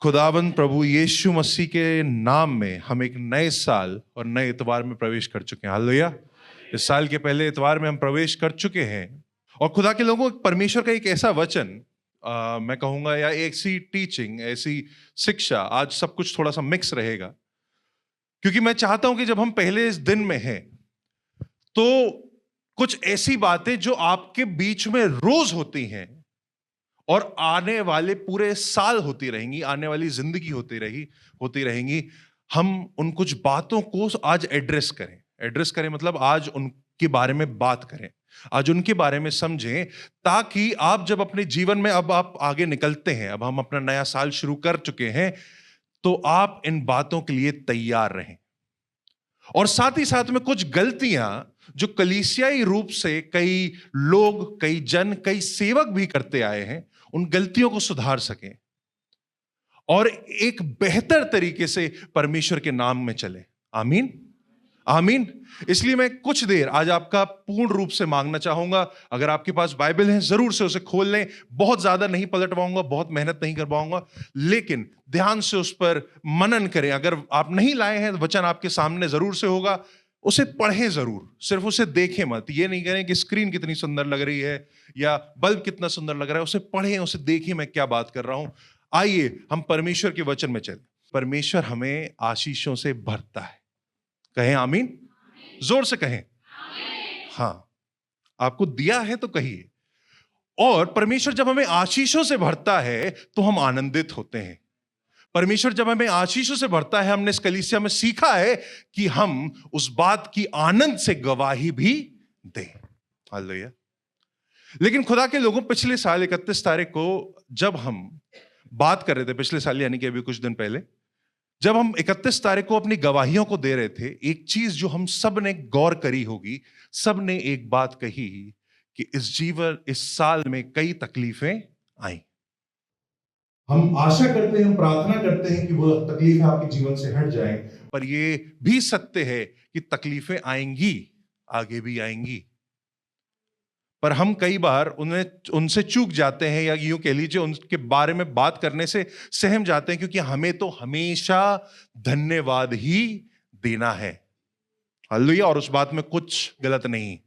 खुदावंद प्रभु यीशु मसीह के नाम में हम एक नए साल और नए इतवार में प्रवेश कर चुके हैं। हालेलुया। इस साल के पहले इतवार में हम प्रवेश कर चुके हैं और खुदा के लोगों परमेश्वर का एक ऐसा वचन मैं कहूंगा, या ऐसी टीचिंग, ऐसी शिक्षा, आज सब कुछ थोड़ा सा मिक्स रहेगा, क्योंकि मैं चाहता हूं कि जब हम पहले इस दिन में हैं तो कुछ ऐसी बातें जो आपके बीच में रोज होती हैं और आने वाले पूरे साल होती रहेंगी, आने वाली जिंदगी होती रहेंगी, हम उन कुछ बातों को आज एड्रेस करें मतलब आज उनके बारे में बात करें, आज उनके बारे में समझें, ताकि आप जब अपने जीवन में अब आप आगे निकलते हैं, अब हम अपना नया साल शुरू कर चुके हैं, तो आप इन बातों के लिए तैयार रहें। और साथ ही साथ में कुछ गलतियां जो कलीसियाई रूप से कई लोग, कई जन, कई सेवक भी करते आए हैं, उन गलतियों को सुधार सकें और एक बेहतर तरीके से परमेश्वर के नाम में चले। आमीन, आमीन। इसलिए मैं कुछ देर आज आपका पूर्ण रूप से मांगना चाहूंगा। अगर आपके पास बाइबल है जरूर से उसे खोल लें। बहुत ज्यादा नहीं पलटवाऊंगा, बहुत मेहनत नहीं करवाऊंगा, लेकिन ध्यान से उस पर मनन करें। अगर आप नहीं लाए हैं, वचन आपके सामने जरूर से होगा, उसे पढ़ें जरूर, सिर्फ उसे देखें मत। ये नहीं करें कि स्क्रीन कितनी सुंदर लग रही है या बल्ब कितना सुंदर लग रहा है, उसे पढ़ें, उसे देखें मैं क्या बात कर रहा हूं। आइए हम परमेश्वर के वचन में चलें। परमेश्वर हमें आशीषों से भरता है। कहें आमीन, जोर से कहें। हाँ, आपको दिया है तो कहिए। और परमेश्वर जब हमें आशीषों से भरता है तो हम आनंदित होते हैं। परमेश्वर जब हमें आशीषों से भरता है, हमने इस कलीसिया में सीखा है कि हम उस बात की आनंद से गवाही भी दें। हालेलुया। लेकिन खुदा के लोगों, पिछले साल 31 तारीख को जब हम बात कर रहे थे, पिछले साल यानी कि अभी कुछ दिन पहले, जब हम 31 तारीख को अपनी गवाहियों को दे रहे थे, एक चीज जो हम सब ने गौर करी होगी, सब ने एक बात कही कि इस साल में कई तकलीफें आई। हम आशा करते हैं, हम प्रार्थना करते हैं कि वो तकलीफें आपके जीवन से हट जाएं, पर ये भी सत्य है कि तकलीफें आएंगी, आगे भी आएंगी। पर हम कई बार उनसे चूक जाते हैं, या यूं कह लीजिए उनके बारे में बात करने से सहम जाते हैं, क्योंकि हमें तो हमेशा धन्यवाद ही देना है। हालेलुया। और उस बात में कुछ गलत नहीं,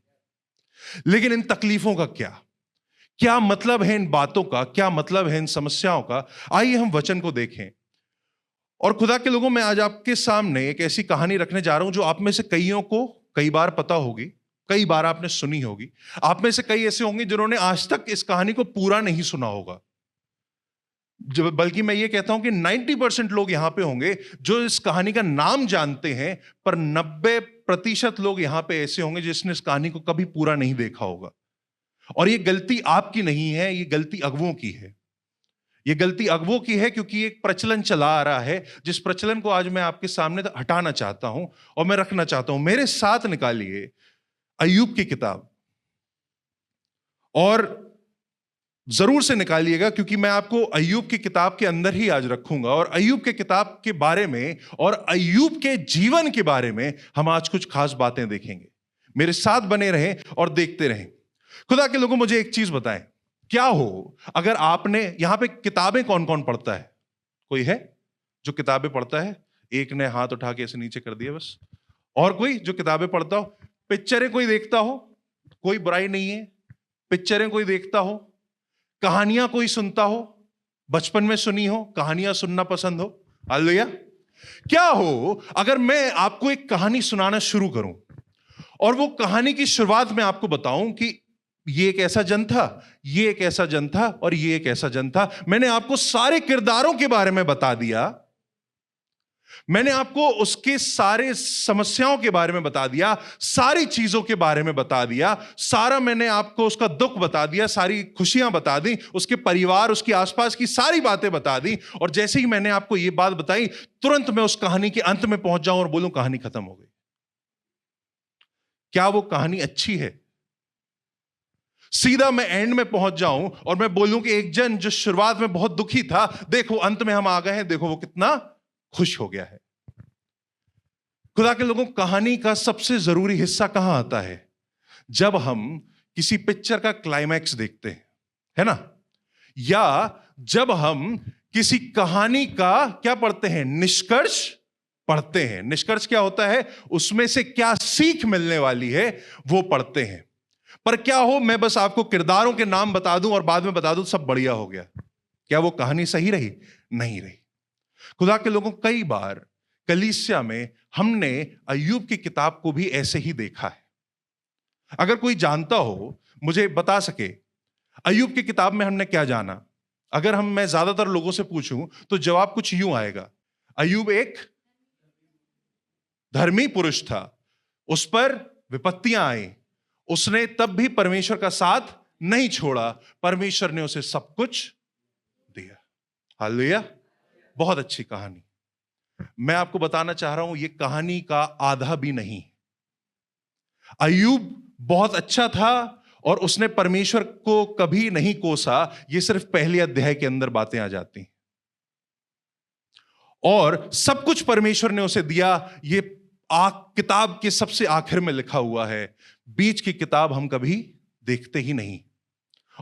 लेकिन इन तकलीफों का क्या मतलब है, इन बातों का क्या मतलब है, इन समस्याओं का। आइए हम वचन को देखें। और खुदा के लोगों, मैं आज आपके सामने एक ऐसी कहानी रखने जा रहा हूं जो आप में से कईयों को कई बार पता होगी, कई बार आपने सुनी होगी। आप में से कई ऐसे होंगे जिन्होंने आज तक इस कहानी को पूरा नहीं सुना होगा। बल्कि मैं ये कहता हूं कि 90% लोग यहां पे होंगे जो इस कहानी का नाम जानते हैं, पर 90% लोग यहां पे ऐसे होंगे जिसने इस कहानी को कभी पूरा नहीं देखा होगा। और ये गलती आपकी नहीं है, ये गलती अगुवों की है। ये गलती अगुवों की है, क्योंकि एक प्रचलन चला आ रहा है, जिस प्रचलन को आज मैं आपके सामने हटाना चाहता हूं और मैं रखना चाहता हूं। मेरे साथ निकालिए अय्यूब की किताब, और जरूर से निकालिएगा, क्योंकि मैं आपको अय्यूब की किताब के अंदर ही आज रखूंगा। और अय्यूब के किताब के बारे में और अय्यूब के जीवन के बारे में हम आज कुछ खास बातें देखेंगे। मेरे साथ बने रहें और देखते रहें। खुदा के लोगों, मुझे एक चीज बताएं, क्या हो अगर आपने, यहां पे किताबें कौन कौन पढ़ता है? कोई है जो किताबें पढ़ता है? एक ने हाथ उठा के ऐसे नीचे कर दिया बस। और कोई जो किताबें पढ़ता हो? पिक्चरें कोई देखता हो? कोई बुराई नहीं है, पिक्चरें कोई देखता हो, कहानियां कोई सुनता हो, बचपन में सुनी हो, कहानियां सुनना पसंद हो। हालेलुया। क्या हो अगर मैं आपको एक कहानी सुनाना शुरू करूं और वो कहानी की शुरुआत में आपको बताऊं कि ये एक ऐसा जन था, ये एक ऐसा जन था और ये एक ऐसा जन था। मैंने आपको सारे किरदारों के बारे में बता दिया, मैंने आपको उसके सारे समस्याओं के बारे में बता दिया, सारी चीजों के बारे में बता दिया, सारा मैंने आपको उसका दुख बता दिया, सारी खुशियां बता दी, उसके परिवार, उसके आसपास की सारी बातें बता दी। और जैसे ही मैंने आपको यह बात बताई, तुरंत मैं उस कहानी के अंत में पहुंच जाऊं और बोलूं कहानी खत्म हो गई। क्या वो कहानी अच्छी है? सीधा मैं एंड में पहुंच जाऊं और मैं बोलूं कि एक जन जो शुरुआत में बहुत दुखी था, देखो अंत में हम आ गए हैं, देखो वो कितना खुश हो गया है। खुदा के लोगों, कहानी का सबसे जरूरी हिस्सा कहां आता है? जब हम किसी पिक्चर का क्लाइमैक्स देखते हैं, है ना, या जब हम किसी कहानी का क्या पढ़ते हैं? निष्कर्ष पढ़ते हैं। निष्कर्ष क्या होता है? उसमें से क्या सीख मिलने वाली है वो पढ़ते हैं। पर क्या हो, मैं बस आपको किरदारों के नाम बता दूं और बाद में बता दूं सब बढ़िया हो गया, क्या वो कहानी सही रही? नहीं रही। खुदा के लोगों, कई बार कलीसिया में हमने अय्यूब की किताब को भी ऐसे ही देखा है। अगर कोई जानता हो, मुझे बता सके, अय्यूब की किताब में हमने क्या जाना? अगर मैं ज्यादातर लोगों से पूछूं तो जवाब कुछ यूं आएगा। अय्यूब एक धर्मी पुरुष था, उस पर विपत्तियां आई, उसने तब भी परमेश्वर का साथ नहीं छोड़ा, परमेश्वर ने उसे सब कुछ दिया। हालेलुया। बहुत अच्छी कहानी। मैं आपको बताना चाह रहा हूं, यह कहानी का आधा भी नहीं। अय्यूब बहुत अच्छा था और उसने परमेश्वर को कभी नहीं कोसा। यह सिर्फ पहले अध्याय के अंदर बातें आ जाती हैं और सब कुछ परमेश्वर ने उसे दिया। ये किताब के सबसे आखिर में लिखा हुआ है। बीच की किताब हम कभी देखते ही नहीं।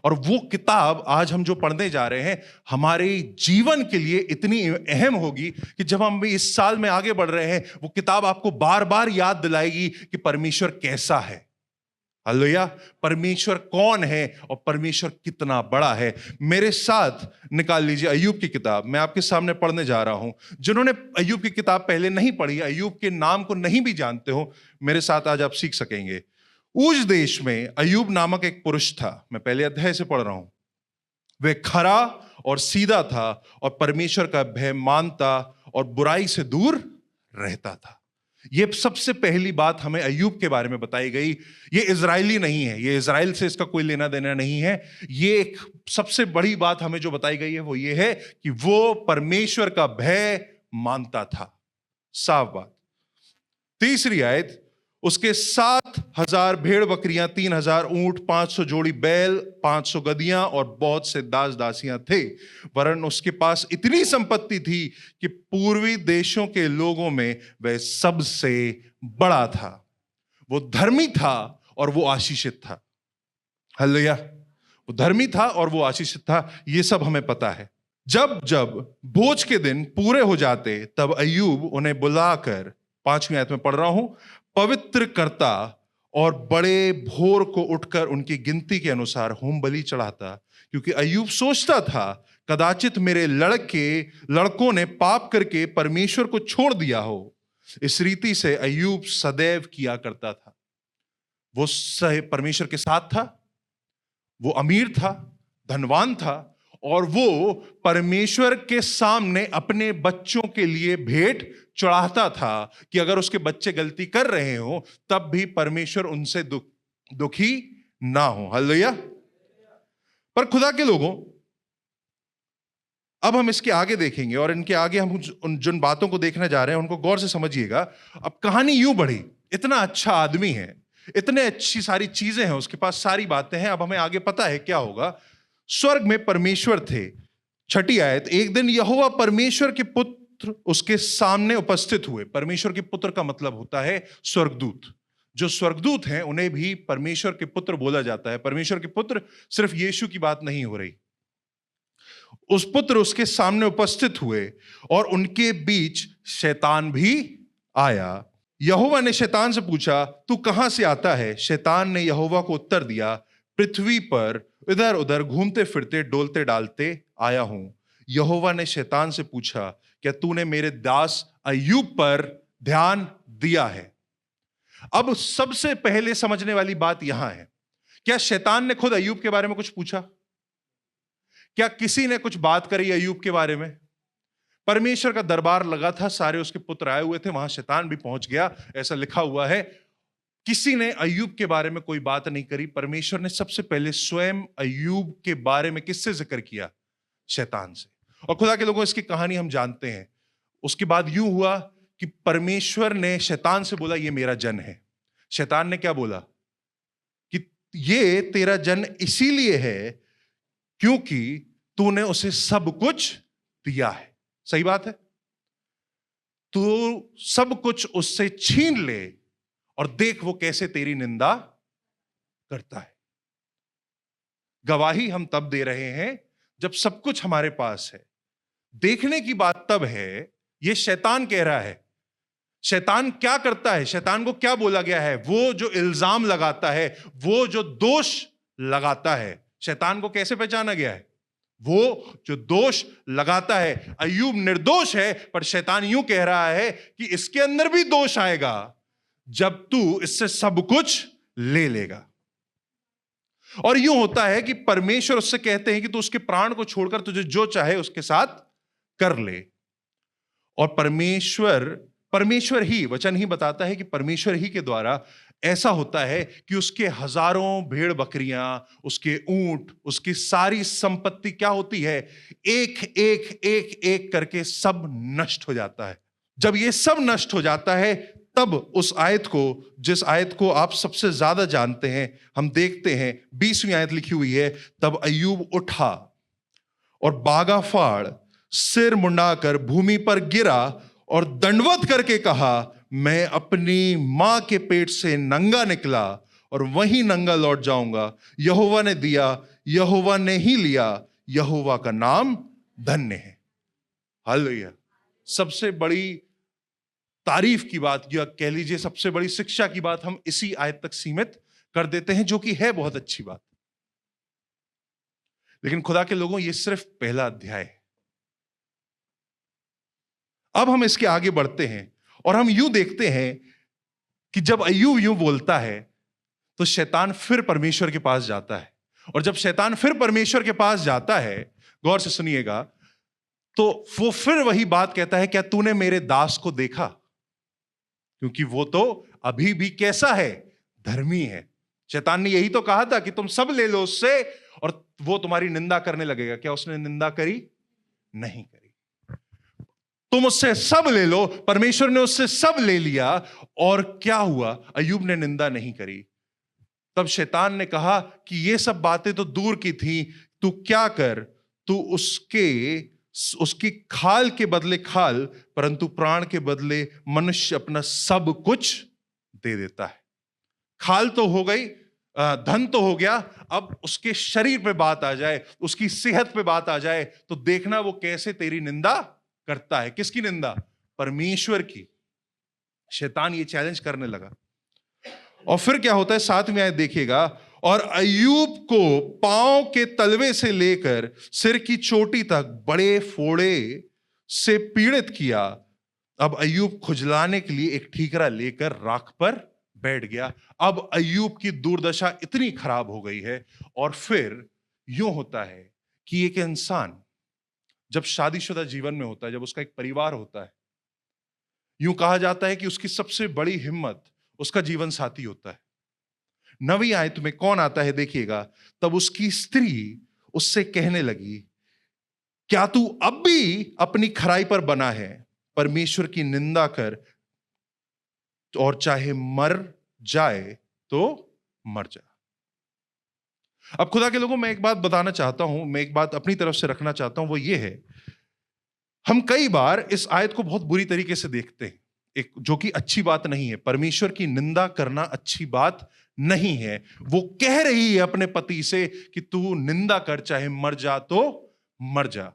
और वो किताब आज हम जो पढ़ने जा रहे हैं हमारे जीवन के लिए इतनी अहम होगी कि जब हम इस साल में आगे बढ़ रहे हैं, वो किताब आपको बार बार याद दिलाएगी कि परमेश्वर कैसा है। हालेलुया। परमेश्वर कौन है और परमेश्वर कितना बड़ा है। मेरे साथ निकाल लीजिए अय्यूब की किताब। मैं आपके सामने पढ़ने जा रहा हूं। जिन्होंने अय्यूब की किताब पहले नहीं पढ़ी, अय्यूब के नाम को नहीं भी जानते हो, मेरे साथ आज आप सीख सकेंगे। ऊज देश में अय्यूब नामक एक पुरुष था। मैं पहले अध्याय से पढ़ रहा हूं। वह खरा और सीधा था और परमेश्वर का भय मानता और बुराई से दूर रहता था। यह सबसे पहली बात हमें अय्यूब के बारे में बताई गई। यह इजरायली नहीं है, यह इजराइल से इसका कोई लेना देना नहीं है। यह एक सबसे बड़ी बात हमें जो बताई गई है वो यह है कि वो परमेश्वर का भय मानता था। साफ बात। तीसरी आयत, उसके 7,000 भेड़ बकरियां, 3,000 ऊंट, 500 जोड़ी बैल, 500 गधियां और बहुत से दास दासियां थे। वरन उसके पास इतनी संपत्ति थी कि पूर्वी देशों के लोगों में वह सबसे बड़ा था। वो धर्मी था और वो आशीषित था। हालेलुया। वो धर्मी था और वो आशीषित था, ये सब हमें पता है। जब जब भोज के दिन पूरे हो जाते तब अय्यूब उन्हें बुलाकर, 5वीं आयत में पढ़ रहा हूं, पवित्र करता और बड़े भोर को उठकर उनकी गिनती के अनुसार होम बलि चढ़ाता। क्योंकि अय्यूब सोचता था, कदाचित मेरे लड़कों ने पाप करके परमेश्वर को छोड़ दिया हो। इस रीति से अय्यूब सदैव किया करता था। वो परमेश्वर के साथ था, वो अमीर था, धनवान था और वो परमेश्वर के सामने अपने बच्चों के लिए भेंट चढ़ाता था कि अगर उसके बच्चे गलती कर रहे हो तब भी परमेश्वर उनसे दुखी ना हो। हालेलुया। पर खुदा के लोगों, अब हम इसके आगे देखेंगे और इनके आगे हम जिन बातों को देखने जा रहे हैं उनको गौर से समझिएगा। अब कहानी यूं बढ़ी, इतना अच्छा आदमी है, इतने अच्छी सारी चीजें हैं उसके पास, सारी बातें हैं। अब हमें आगे पता है क्या होगा। स्वर्ग में परमेश्वर थे। 6ठी आयत, एक दिन यहोवा परमेश्वर के पुत्र उसके सामने उपस्थित हुए। परमेश्वर के पुत्र का मतलब होता है स्वर्गदूत। जो स्वर्गदूत हैं उन्हें भी परमेश्वर के पुत्र बोला जाता है। परमेश्वर के पुत्र सिर्फ यीशु की बात नहीं हो रही। उस पुत्र उसके सामने उपस्थित हुए और उनके बीच शैतान भी आया। यहोवा ने शैतान से पूछा, तू कहां से आता है? शैतान ने यहोवा को उत्तर दिया, पृथ्वी पर इधर उधर घूमते फिरते डोलते डालते आया हूं। यहोवा ने शैतान से पूछा, क्या तूने मेरे दास अय्यूब पर ध्यान दिया है? अब सबसे पहले समझने वाली बात यहां है, क्या शैतान ने खुद अय्यूब के बारे में कुछ पूछा? क्या किसी ने कुछ बात करी अय्यूब के बारे में? परमेश्वर का दरबार लगा था, सारे उसके पुत्र आए हुए थे, वहां शैतान भी पहुंच गया, ऐसा लिखा हुआ है। किसी ने अय्यूब के बारे में कोई बात नहीं करी। परमेश्वर ने सबसे पहले स्वयं अय्यूब के बारे में किससे जिक्र किया? शैतान से। और खुदा के लोगों, इसकी कहानी हम जानते हैं। उसके बाद यूं हुआ कि परमेश्वर ने शैतान से बोला, ये मेरा जन है। शैतान ने क्या बोला? कि ये तेरा जन इसीलिए है क्योंकि तूने उसे सब कुछ दिया है। सही बात है। तू सब कुछ उससे छीन ले और देख वो कैसे तेरी निंदा करता है। गवाही हम तब दे रहे हैं जब सब कुछ हमारे पास है। देखने की बात तब है, ये शैतान कह रहा है। शैतान क्या करता है? शैतान को क्या बोला गया है? वो जो इल्जाम लगाता है, वो जो दोष लगाता है, शैतान को कैसे पहचाना गया है? वो जो दोष लगाता है। अय्यूब निर्दोष है, पर शैतान यूं कह रहा है कि इसके अंदर भी दोष आएगा जब तू इससे सब कुछ ले लेगा। और यूं होता है कि परमेश्वर उससे कहते हैं कि तू उसके प्राण को छोड़कर तुझे जो चाहे उसके साथ कर ले। और परमेश्वर ही, वचन ही बताता है कि परमेश्वर ही के द्वारा ऐसा होता है कि उसके हजारों भेड़ बकरियां, उसके ऊंट, उसकी सारी संपत्ति क्या होती है? एक एक एक एक करके सब नष्ट हो जाता है। जब ये सब नष्ट हो जाता है, तब उस आयत को, जिस आयत को आप सबसे ज्यादा जानते हैं, हम देखते हैं 20वीं आयत लिखी हुई है, तब अय्यूब उठा और बागा फाड़ सिर मुंडाकर भूमि पर गिरा और दंडवत करके कहा, मैं अपनी मां के पेट से नंगा निकला और वहीं नंगा लौट जाऊंगा। यहोवा ने दिया, यहोवा ने ही लिया, यहोवा का नाम धन्य है। हालेलुया। सबसे बड़ी तारीफ की बात, या कह लीजिए सबसे बड़ी शिक्षा की बात, हम इसी आयत तक सीमित कर देते हैं, जो कि है बहुत अच्छी बात। लेकिन खुदा के लोगों, ये सिर्फ पहला अध्याय है। अब हम इसके आगे बढ़ते हैं और हम यूं देखते हैं कि जब अय्यूब यूं बोलता है, तो शैतान फिर परमेश्वर के पास जाता है। और जब शैतान फिर परमेश्वर के पास जाता है, गौर से सुनिएगा, तो वो फिर वही बात कहता है, क्या तूने मेरे दास को देखा? क्योंकि वो तो अभी भी कैसा है? धर्मी है। शैतान ने यही तो कहा था कि तुम सब ले लो उससे और वो तुम्हारी निंदा करने लगेगा। क्या उसने निंदा करी? नहीं करी। तुम उससे सब ले लो, परमेश्वर ने उससे सब ले लिया, और क्या हुआ? अय्यूब ने निंदा नहीं करी। तब शैतान ने कहा कि ये सब बातें तो दूर की थी, तू क्या कर, तू उसकी खाल के बदले खाल, परंतु प्राण के बदले मनुष्य अपना सब कुछ दे देता है। खाल तो हो गई, धन तो हो गया, अब उसके शरीर पे बात आ जाए, उसकी सेहत पे बात आ जाए, तो देखना वो कैसे तेरी निंदा करता है। किसकी निंदा? परमेश्वर की। शैतान ये चैलेंज करने लगा। और फिर क्या होता है? 7वीं आयत देखिएगा, और अय्यूब को पांव के तलवे से लेकर सिर की चोटी तक बड़े फोड़े से पीड़ित किया। अब अय्यूब खुजलाने के लिए एक ठीकरा लेकर राख पर बैठ गया। अब अय्यूब की दुर्दशा इतनी खराब हो गई है। और फिर यूं होता है कि एक इंसान जब शादीशुदा जीवन में होता है, जब उसका एक परिवार होता है, यूं कहा जाता है कि उसकी सबसे बड़ी हिम्मत उसका जीवन साथी होता है। 9वीं आयत में कौन आता है देखिएगा, तब उसकी स्त्री उससे कहने लगी, क्या तू अब भी अपनी खराई पर बना है? परमेश्वर की निंदा कर और चाहे मर जाए तो मर जा। अब खुदा के लोगों, मैं एक बात बताना चाहता हूं, मैं एक बात अपनी तरफ से रखना चाहता हूं, वो ये है, हम कई बार इस आयत को बहुत बुरी तरीके से देखते हैं, एक जो कि अच्छी बात नहीं है। परमेश्वर की निंदा करना अच्छी बात नहीं है। वो कह रही है अपने पति से कि तू निंदा कर, चाहे मर जा तो मर जा।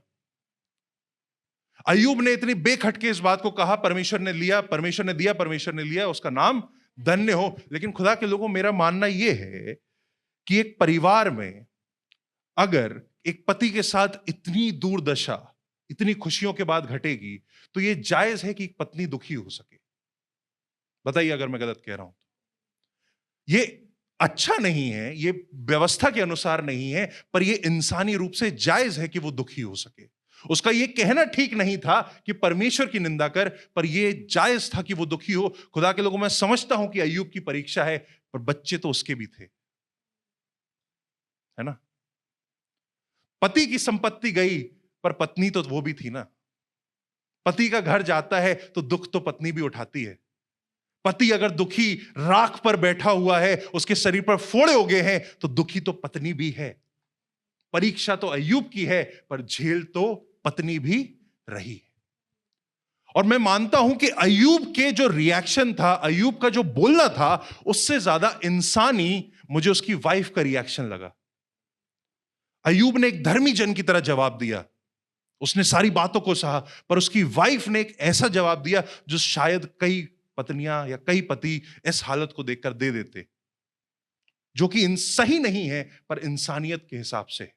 अय्यूब ने इतनी बेखटके इस बात को कहा, परमेश्वर ने लिया, परमेश्वर ने दिया, परमेश्वर ने लिया, उसका नाम धन्य हो। लेकिन खुदा के लोगों, मेरा मानना यह है कि एक परिवार में अगर एक पति के साथ इतनी दुर्दशा इतनी खुशियों के बाद घटेगी, तो यह जायज है कि एक पत्नी दुखी हो सके। बताइए अगर मैं गलत कह रहा हूं तो। यह अच्छा नहीं है, यह व्यवस्था के अनुसार नहीं है, पर यह इंसानी रूप से जायज है कि वो दुखी हो सके। उसका यह कहना ठीक नहीं था कि परमेश्वर की निंदा कर, पर यह जायज था कि वो दुखी हो। खुदा के लोगों, मैं समझता हूं कि अय्यूब की परीक्षा है, पर बच्चे तो उसके भी थे, है ना? पति की संपत्ति गई, पर पत्नी तो वो भी थी ना। पति का घर जाता है तो दुख तो पत्नी भी उठाती है। पति अगर दुखी राख पर बैठा हुआ है, उसके शरीर पर फोड़े हो गए हैं, तो दुखी तो पत्नी भी है। परीक्षा तो अय्यूब की है, पर झेल तो पत्नी भी रही है। और मैं मानता हूं कि अय्यूब के जो रिएक्शन था, अय्यूब का जो बोलना था, उससे ज्यादा इंसानी मुझे उसकी वाइफ का रिएक्शन लगा। अय्यूब ने एक धर्मी जन की तरह जवाब दिया। उसने सारी बातों को सहा, पर उसकी वाइफ ने एक ऐसा जवाब दिया जो शायद कई पत्नियां या कई पति इस हालत को देखकर दे देते, जो कि सही नहीं है पर इंसानियत के हिसाब से।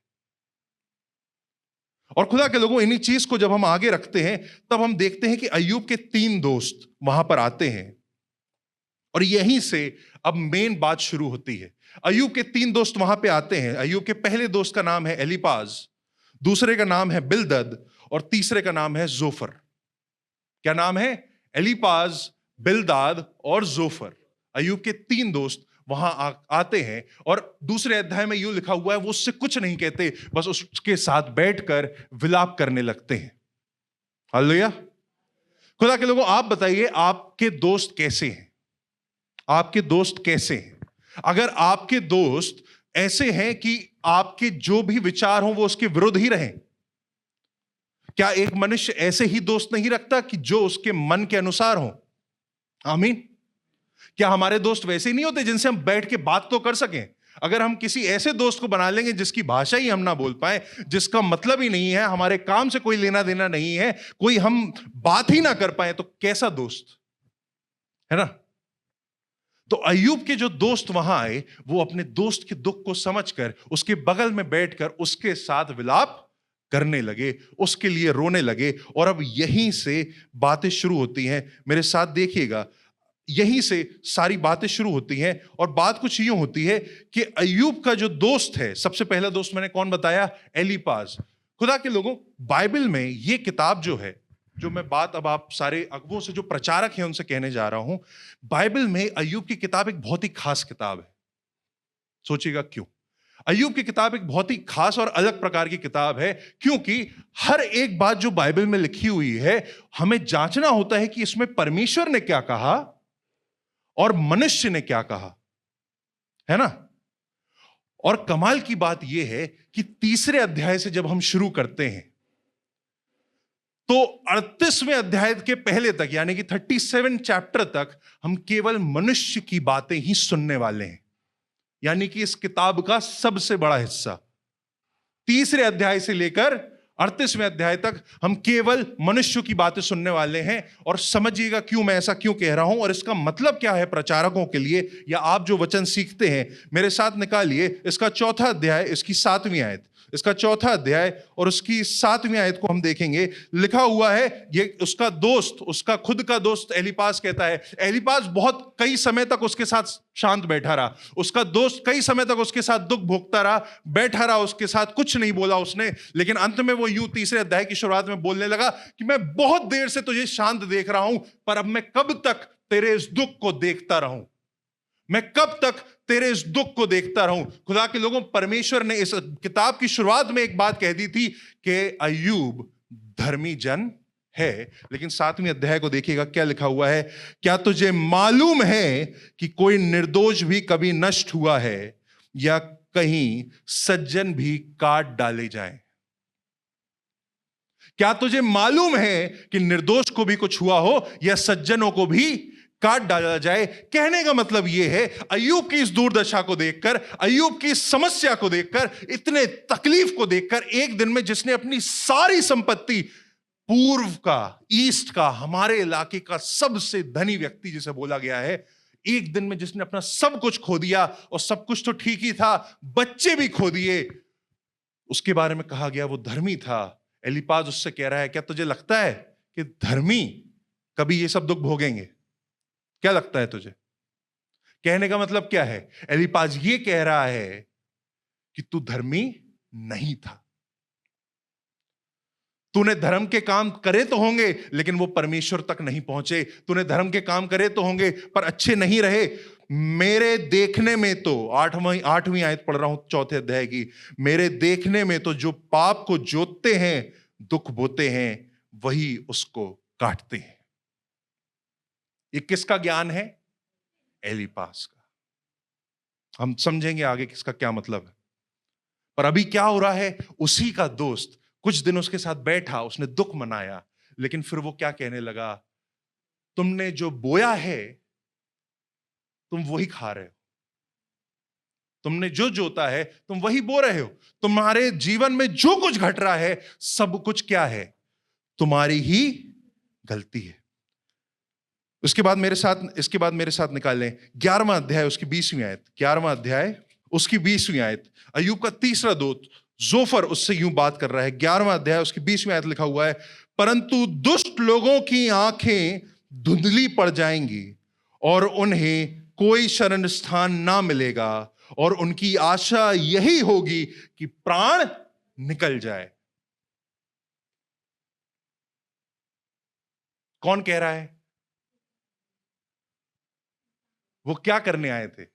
और खुदा के लोगों, इन्हीं चीज को जब हम आगे रखते हैं तब हम देखते हैं कि अय्यूब के 3 दोस्त वहां पर आते हैं, और यहीं से अब मेन बात शुरू होती है। अय्यूब के 3 दोस्त वहां पे आते हैं। अय्यूब के पहले दोस्त का नाम है एलीपाज, दूसरे का नाम है बिलदद, और तीसरे का नाम है जोफर। क्या नाम है? एलीपाज, बिलदाद और जोफर। अय्यूब के 3 दोस्त वहां आते हैं, और दूसरे अध्याय में यूं लिखा हुआ है, वो उससे कुछ नहीं कहते, बस उसके साथ बैठकर विलाप करने लगते हैं। हालेलुया। खुदा के लोगों, आप बताइए, आपके दोस्त कैसे हैं? आपके दोस्त कैसे हैं? अगर आपके दोस्त ऐसे हैं कि आपके जो भी विचार हों वो उसके विरुद्ध ही रहें, क्या एक मनुष्य ऐसे ही दोस्त नहीं रखता कि जो उसके मन के अनुसार हो? आमीन। क्या हमारे दोस्त वैसे ही नहीं होते जिनसे हम बैठ के बात तो कर सकें? अगर हम किसी ऐसे दोस्त को बना लेंगे जिसकी भाषा ही हम ना बोल पाए, जिसका मतलब ही नहीं है, हमारे काम से कोई लेना देना नहीं है, कोई हम बात ही ना कर पाए, तो कैसा दोस्त है ना? तो अय्यूब के जो दोस्त वहां आए, वो अपने दोस्त के दुख को समझकर उसके बगल में बैठकर उसके साथ विलाप करने लगे, उसके लिए रोने लगे। और अब यहीं से बातें शुरू होती हैं। मेरे साथ देखिएगा, यहीं से सारी बातें शुरू होती हैं, और बात कुछ यूं होती है कि अय्यूब का जो दोस्त है, सबसे पहला दोस्त मैंने कौन बताया? एलीपाज। खुदा के लोगों, बाइबल में ये किताब जो है, जो मैं बात अब आप सारे अगुओं से, जो प्रचारक हैं, उनसे कहने जा रहा हूं, बाइबल में अय्यूब की किताब एक बहुत ही खास किताब है। सोचिएगा क्यों? अय्यूब की किताब एक बहुत ही खास और अलग प्रकार की किताब है, क्योंकि हर एक बात जो बाइबल में लिखी हुई है, हमें जांचना होता है कि इसमें परमेश्वर ने क्या कहा और मनुष्य ने क्या कहा, है ना? और कमाल की बात यह है कि तीसरे अध्याय से जब हम शुरू करते हैं, तो 38वें अध्याय के पहले तक, यानी कि 37 चैप्टर तक, हम केवल मनुष्य की बातें ही सुनने वाले हैं। यानी कि इस किताब का सबसे बड़ा हिस्सा तीसरे अध्याय से लेकर 38वें अध्याय तक हम केवल मनुष्य की बातें सुनने वाले हैं। और समझिएगा क्यों मैं ऐसा क्यों कह रहा हूं, और इसका मतलब क्या है प्रचारकों के लिए, या आप जो वचन सीखते हैं। मेरे साथ निकालिए इसका 4था अध्याय, इसकी 7वीं आयत। इसका 4था अध्याय और उसकी 7वीं आयत को हम देखेंगे। लिखा हुआ है, ये उसका दोस्त, उसका खुद का दोस्त एलीपाज कहता है। एलीपाज बहुत कई समय तक उसके साथ शांत बैठा रहा, उसका दोस्त कई समय तक उसके साथ दुख भोगता रहा, बैठा रहा उसके साथ, कुछ नहीं बोला उसने। लेकिन अंत में वो यूं तीसरे अध्याय की शुरुआत में बोलने लगा कि मैं बहुत देर से तुझे शांत देख रहा हूं, पर अब मैं कब तक तेरे इस दुख को देखता रहूं? मैं कब तक तेरे इस दुख को देखता रहूं? खुदा के लोगों, परमेश्वर ने इस किताब की शुरुआत में एक बात कह दी थी कि अय्यूब धर्मी जन है। लेकिन 7वीं अध्याय को देखिएगा क्या लिखा हुआ है। क्या तुझे मालूम है कि कोई निर्दोष भी कभी नष्ट हुआ है, या कहीं सज्जन भी काट डाले जाएं? क्या तुझे मालूम है कि निर्दोष को भी कुछ हुआ हो, या सज्जनों को भी काट डाला जाए? कहने का मतलब यह है, अय्यूब की इस दुर्दशा को देखकर, अय्यूब की इस समस्या को देखकर, इतने तकलीफ को देखकर, एक दिन में जिसने अपनी सारी संपत्ति, पूर्व का, ईस्ट का, हमारे इलाके का सबसे धनी व्यक्ति जिसे बोला गया है, एक दिन में जिसने अपना सब कुछ खो दिया, और सब कुछ तो ठीक ही था, बच्चे भी खो दिए, उसके बारे में कहा गया वो धर्मी था। एलीपाज उससे कह रहा है, क्या तुझे लगता है कि धर्मी कभी ये सब दुख भोगेंगे? क्या लगता है तुझे? कहने का मतलब क्या है? एलीपाज ये कह रहा है कि तू धर्मी नहीं था। तूने धर्म के काम करे तो होंगे, लेकिन वो परमेश्वर तक नहीं पहुंचे। तूने धर्म के काम करे तो होंगे, पर अच्छे नहीं रहे। मेरे देखने में तो, 8वीं आयत पढ़ रहा हूं 4थे अध्याय की, मेरे देखने में तो जो पाप को जोतते हैं, दुख बोते हैं, वही उसको काटते हैं। ये किसका ज्ञान है? एलीपाज का। हम समझेंगे आगे किसका क्या मतलब है। पर अभी क्या हो रहा है, उसी का दोस्त कुछ दिन उसके साथ बैठा, उसने दुख मनाया, लेकिन फिर वो क्या कहने लगा? तुमने जो बोया है तुम वही खा रहे हो। तुमने जो जोता है तुम वही बो रहे हो। तुम्हारे जीवन में जो कुछ घट रहा है सब कुछ क्या है? तुम्हारी ही गलती है। इसके बाद मेरे साथ निकाल लें 11वां अध्याय उसकी 20वीं आयत। 11वां अध्याय उसकी 20वीं आयत। अय्यूब का तीसरा दूत जोफर उससे यूं बात कर रहा है। 11वां अध्याय उसकी 20वीं आयत लिखा हुआ है, परंतु दुष्ट लोगों की आंखें धुंधली पड़ जाएंगी और उन्हें कोई शरण स्थान ना मिलेगा और उनकी आशा यही होगी कि प्राण निकल जाए। कौन कह रहा है? वो क्या करने आए थे?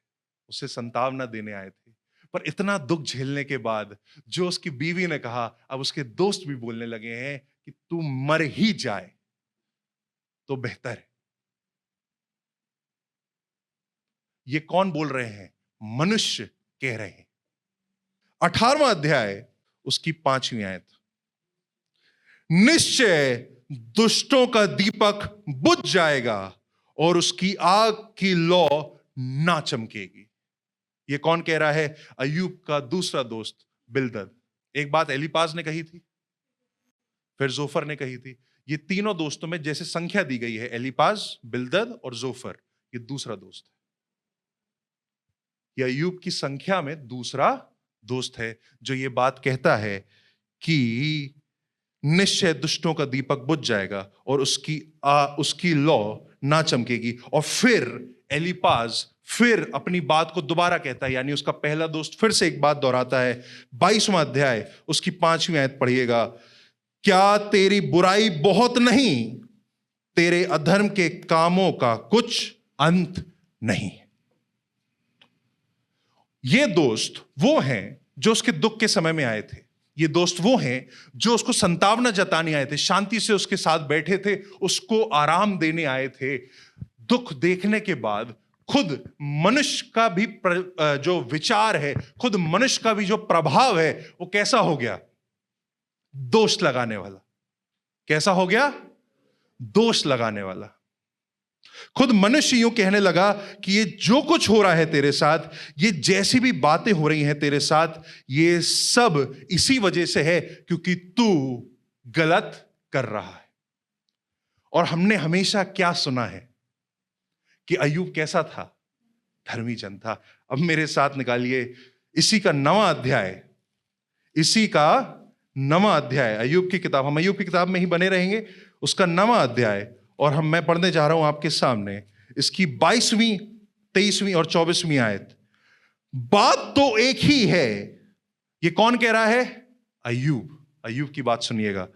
उसे संतावना देने आए थे। पर इतना दुख झेलने के बाद जो उसकी बीवी ने कहा, अब उसके दोस्त भी बोलने लगे हैं कि तू मर ही जाए तो बेहतर है। ये कौन बोल रहे हैं? मनुष्य कह रहे हैं। 18वां अध्याय उसकी 5वीं आयत, निश्चय दुष्टों का दीपक बुझ जाएगा और उसकी आग की लौ ना चमकेगी। ये कौन कह रहा है? अय्यूब का दूसरा दोस्त बिल्दद। एक बात एलीपाज ने कही थी, फिर जोफर ने कही थी। ये तीनों दोस्तों में जैसे संख्या दी गई है, एलीपाज, बिल्दद और जोफर, ये दूसरा दोस्त है। ये अय्यूब की संख्या में दूसरा दोस्त है जो ये बात कहता है कि निश्चय दुष्टों का दीपक बुझ जाएगा और उसकी लौ ना चमकेगी। और फिर एलीपाज फिर अपनी बात को दोबारा कहता है, यानी उसका पहला दोस्त फिर से एक बात दोहराता है। 22वां अध्याय उसकी 5वीं आयत पढ़िएगा, क्या तेरी बुराई बहुत नहीं? तेरे अधर्म के कामों का कुछ अंत नहीं। ये दोस्त वो हैं जो उसके दुख के समय में आए थे। ये दोस्त वो हैं जो उसको संतावना जताने आए थे, शांति से उसके साथ बैठे थे, उसको आराम देने आए थे। दुख देखने के बाद खुद मनुष्य का भी जो विचार है, खुद मनुष्य का भी जो प्रभाव है, वो कैसा हो गया? दोष लगाने वाला। कैसा हो गया? दोष लगाने वाला। खुद मनुष्य यूं कहने लगा कि ये जो कुछ हो रहा है तेरे साथ, ये जैसी भी बातें हो रही हैं तेरे साथ, ये सब इसी वजह से है क्योंकि तू गलत कर रहा है। और हमने हमेशा क्या सुना है कि अय्यूब कैसा था? धर्मी जन था। अब मेरे साथ निकालिए इसी का 9वां अध्याय, अय्यूब की किताब। हम अय्यूब की किताब में ही बने रहेंगे। उसका 9वां अध्याय, और मैं पढ़ने जा रहा हूं आपके सामने इसकी 22वीं, 23वीं और 24वीं आयत। बात तो एक ही है। ये कौन कह रहा है? अय्यूब की बात सुनिएगा।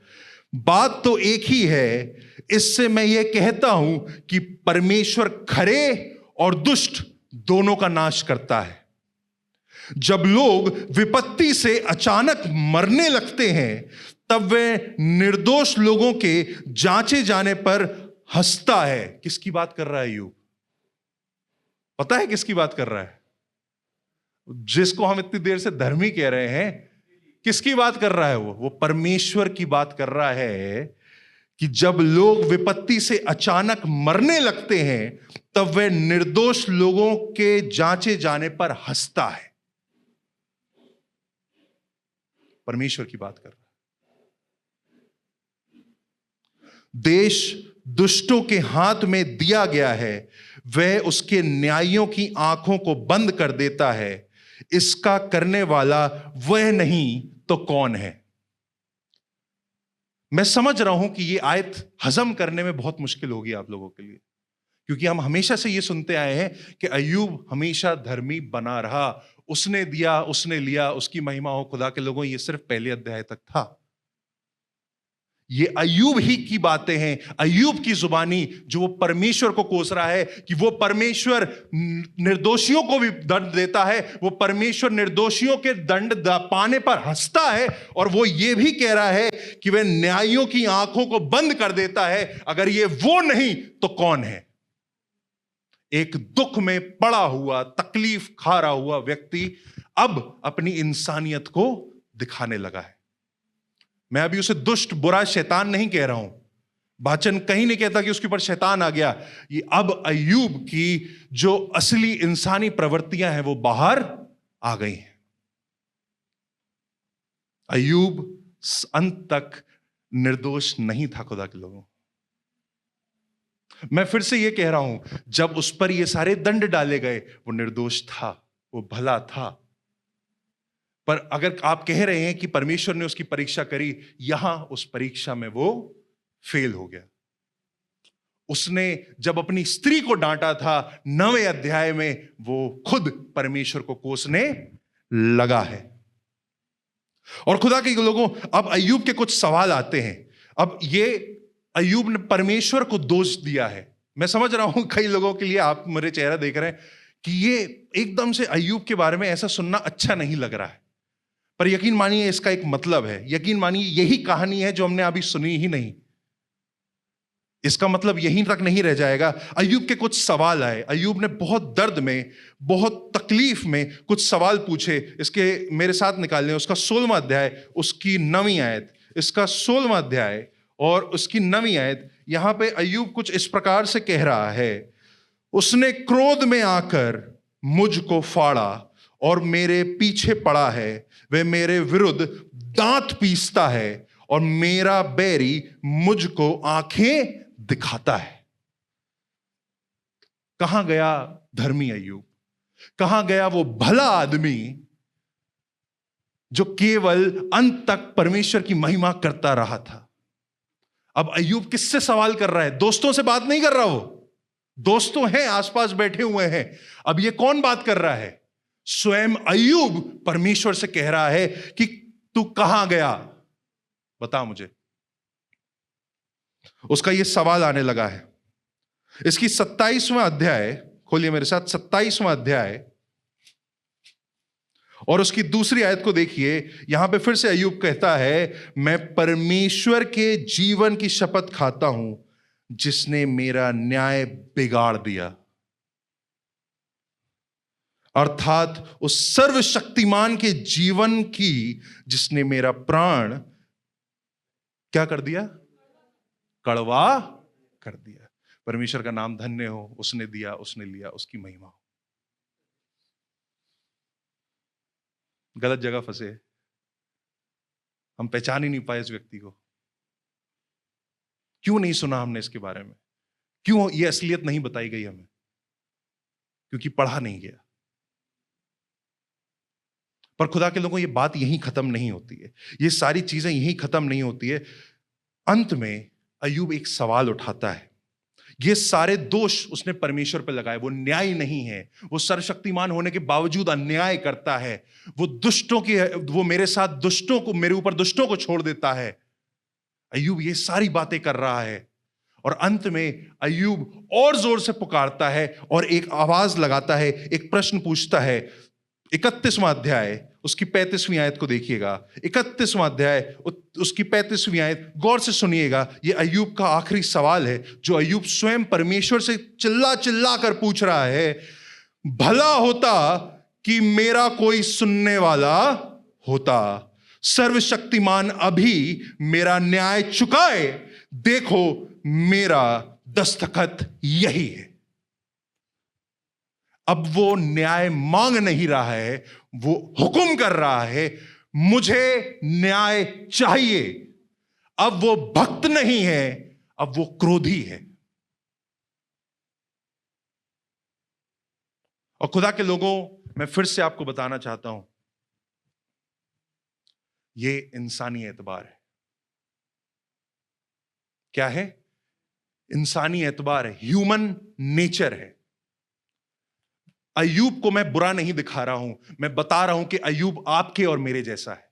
बात तो एक ही है, इससे मैं ये कहता हूं कि परमेश्वर खरे और दुष्ट दोनों का नाश करता है। जब लोग विपत्ति से अचानक मरने लगते हैं तब वे निर्दोष लोगों के जांचे जाने पर हंसता है। किसकी बात कर रहा है अय्यूब? पता है किसकी बात कर रहा है? जिसको हम इतनी देर से धर्मी कह रहे हैं, किसकी बात कर रहा है? वो परमेश्वर की बात कर रहा है कि जब लोग विपत्ति से अचानक मरने लगते हैं तब वे निर्दोष लोगों के जांचे जाने पर हंसता है। परमेश्वर की बात कर रहा है। देश दुष्टों के हाथ में दिया गया है, वह उसके न्यायियों की आंखों को बंद कर देता है। इसका करने वाला वह नहीं तो कौन है? मैं समझ रहा हूं कि यह आयत हजम करने में बहुत मुश्किल होगी आप लोगों के लिए, क्योंकि हम हमेशा से यह सुनते आए हैं कि अय्यूब हमेशा धर्मी बना रहा, उसने दिया, उसने लिया, उसकी महिमा हो खुदा के लोगों। यह सिर्फ पहले अध्याय तक था। ये अय्यूब ही की बातें हैं, अय्यूब की जुबानी, जो वो परमेश्वर को कोस रहा है कि वो परमेश्वर निर्दोषियों को भी दंड देता है, वो परमेश्वर निर्दोषियों के दंड पाने पर हंसता है, और वो ये भी कह रहा है कि वह न्यायियों की आंखों को बंद कर देता है। अगर ये वो नहीं तो कौन है? एक दुख में पड़ा हुआ, तकलीफ खा रहा हुआ व्यक्ति अब अपनी इंसानियत को दिखाने लगा है। मैं अभी उसे दुष्ट, बुरा, शैतान नहीं कह रहा हूं। वाचन कहीं नहीं कहता कि उसके ऊपर शैतान आ गया। ये अब अय्यूब की जो असली इंसानी प्रवृत्तियां हैं वो बाहर आ गई हैं। अय्यूब अंत तक निर्दोष नहीं था खुदा के लोगों। मैं फिर से ये कह रहा हूं, जब उस पर ये सारे दंड डाले गए वो निर्दोष था, वो भला था। पर अगर आप कह रहे हैं कि परमेश्वर ने उसकी परीक्षा करी, यहां उस परीक्षा में वो फेल हो गया। उसने जब अपनी स्त्री को डांटा था 9वें अध्याय में, वो खुद परमेश्वर को कोसने लगा है। और खुदा के लोगों, अब अय्यूब के कुछ सवाल आते हैं। अब ये अय्यूब ने परमेश्वर को दोष दिया है। मैं समझ रहा हूं कई लोगों के लिए, आप मेरे चेहरा देख रहे हैं कि ये एकदम से अय्यूब के बारे में ऐसा सुनना अच्छा नहीं लग रहा है, पर यकीन मानिए इसका एक मतलब है। यकीन मानिए यही कहानी है जो हमने अभी सुनी ही नहीं, इसका मतलब यहीं तक नहीं रह जाएगा। अय्यूब के कुछ सवाल आए। अय्यूब ने बहुत दर्द में, बहुत तकलीफ में कुछ सवाल पूछे। इसके मेरे साथ निकाल लें उसका 16वां अध्याय, उसकी 9वीं आयत। इसका 16वां अध्याय और उसकी 9वीं आयत। यहां पे अय्यूब कुछ इस प्रकार से कह रहा है, उसने क्रोध में आकर मुझको फाड़ा और मेरे पीछे पड़ा है। वह मेरे विरुद्ध दांत पीसता है और मेरा बैरी मुझको आंखें दिखाता है। कहां गया धर्मी अय्यूब? कहां गया वो भला आदमी जो केवल अंत तक परमेश्वर की महिमा करता रहा था? अब अय्यूब किससे सवाल कर रहा है? दोस्तों से बात नहीं कर रहा। वो दोस्तों हैं, आसपास बैठे हुए हैं। अब ये कौन बात कर रहा है? स्वयं अय्यूब परमेश्वर से कह रहा है कि तू कहां गया, बता मुझे। उसका यह सवाल आने लगा है। इसकी 27वां अध्याय खोलिए मेरे साथ, 27वां अध्याय और उसकी दूसरी आयत को देखिए। यहां पे फिर से अय्यूब कहता है, मैं परमेश्वर के जीवन की शपथ खाता हूं जिसने मेरा न्याय बिगाड़ दिया। अर्थात उस सर्वशक्तिमान के जीवन की जिसने मेरा प्राण क्या कर दिया? कड़वा कर दिया। परमेश्वर का नाम धन्य हो। उसने दिया, उसने लिया, उसकी महिमा हो। गलत जगह फंसे, हम पहचान ही नहीं पाए इस व्यक्ति को। क्यों नहीं सुना हमने इसके बारे में? क्यों यह असलियत नहीं बताई गई हमें? क्योंकि पढ़ा नहीं गया। पर खुदा के लोगों, ये बात यहीं खत्म नहीं होती है। ये सारी चीजें यहीं खत्म नहीं होती है। अंत में अय्यूब एक सवाल उठाता है। ये सारे दोष उसने परमेश्वर पर लगाए। वो न्याय नहीं है। वो सर्वशक्तिमान होने के बावजूद अन्याय करता है। वो मेरे साथ दुष्टों को, मेरे ऊपर दुष्टों को छोड़ देता है। अय्यूब ये सारी बातें कर रहा है और अंत में अय्यूब और जोर से पुकारता है और एक आवाज लगाता है, एक प्रश्न पूछता है। 31वां अध्याय उसकी 35वीं आयत को देखिएगा। 31वां अध्याय उसकी 35वीं आयत, गौर से सुनिएगा। यह अय्यूब का आखिरी सवाल है जो अय्यूब स्वयं परमेश्वर से चिल्ला चिल्ला कर पूछ रहा है। भला होता कि मेरा कोई सुनने वाला होता, सर्वशक्तिमान अभी मेरा न्याय चुकाए। देखो मेरा दस्तखत यही है। अब वो न्याय मांग नहीं रहा है, वो हुक्म कर रहा है, मुझे न्याय चाहिए। अब वो भक्त नहीं है, अब वो क्रोधी है। और खुदा के लोगों, मैं फिर से आपको बताना चाहता हूं, ये इंसानी एतबार है। क्या है? इंसानी एतबार है, ह्यूमन नेचर है। अय्यूब को मैं बुरा नहीं दिखा रहा हूं, मैं बता रहा हूं कि अय्यूब आपके और मेरे जैसा है।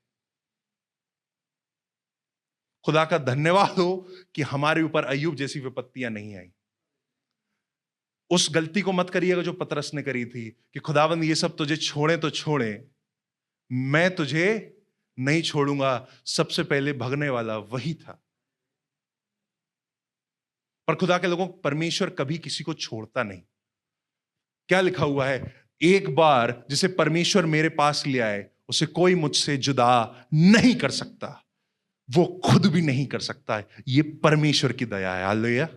खुदा का धन्यवाद हो कि हमारे ऊपर अय्यूब जैसी विपत्तियां नहीं आई। उस गलती को मत करिएगा जो पतरस ने करी थी कि खुदावंद ये सब तुझे छोड़े तो छोड़े, मैं तुझे नहीं छोड़ूंगा। सबसे पहले भगने वाला वही था। पर खुदा के लोगों, परमेश्वर कभी किसी को छोड़ता नहीं। क्या लिखा हुआ है? एक बार जिसे परमेश्वर मेरे पास ले आए, उसे कोई मुझसे जुदा नहीं कर सकता। वो खुद भी नहीं कर सकता है। ये परमेश्वर की दया है। हालेलुया।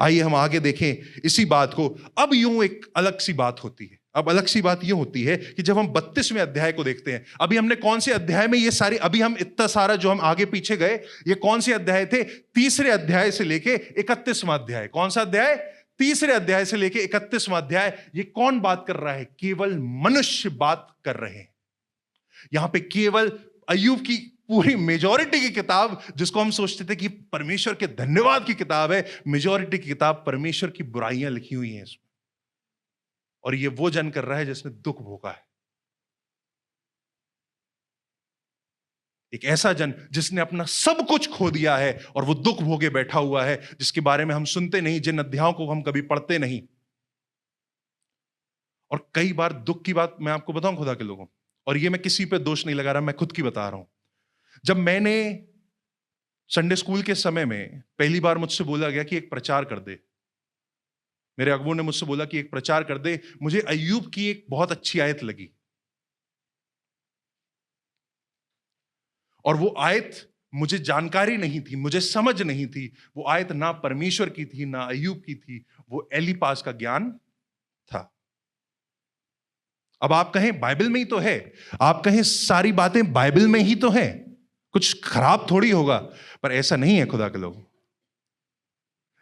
आइए हम आगे देखें इसी बात को। अब यूं एक अलग सी बात होती है। अब अलग सी बात यह होती है कि जब हम 32वें अध्याय को देखते हैं, अभी हमने कौन से अध्याय में ये सारी, अभी हम इतना सारा जो हम आगे पीछे गए, ये कौन से अध्याय थे? तीसरे अध्याय से लेके 31वां अध्याय। कौन सा अध्याय? तीसरे अध्याय से लेके 31वां अध्याय। ये कौन बात कर रहा है? केवल मनुष्य बात कर रहे हैं यहां पे। केवल अय्यूब की पूरी मेजॉरिटी की किताब, जिसको हम सोचते थे कि परमेश्वर के धन्यवाद की किताब है, मेजॉरिटी की किताब परमेश्वर की बुराइयां लिखी हुई हैं इसमें। और ये वो जन कर रहा है जिसने दुख भोगा है, एक ऐसा जन जिसने अपना सब कुछ खो दिया है और वो दुख भोगे बैठा हुआ है, जिसके बारे में हम सुनते नहीं, जिन अध्यायों को हम कभी पढ़ते नहीं। और कई बार दुख की बात मैं आपको बताऊं खुदा के लोगों, और ये मैं किसी पे दोष नहीं लगा रहा, मैं खुद की बता रहा हूं। जब मैंने संडे स्कूल के समय में पहली बार मुझसे बोला गया कि एक प्रचार कर दे, मेरे अगुओं ने मुझसे बोला कि एक प्रचार कर दे, मुझे अय्यूब की एक बहुत अच्छी आयत लगी। और वो आयत मुझे जानकारी नहीं थी, मुझे समझ नहीं थी। वो आयत ना परमेश्वर की थी ना अय्यूब की थी, वो एलीपास का ज्ञान था। अब आप कहें बाइबल में ही तो है, आप कहें सारी बातें बाइबल में ही तो हैं, कुछ खराब थोड़ी होगा, पर ऐसा नहीं है खुदा के लोग।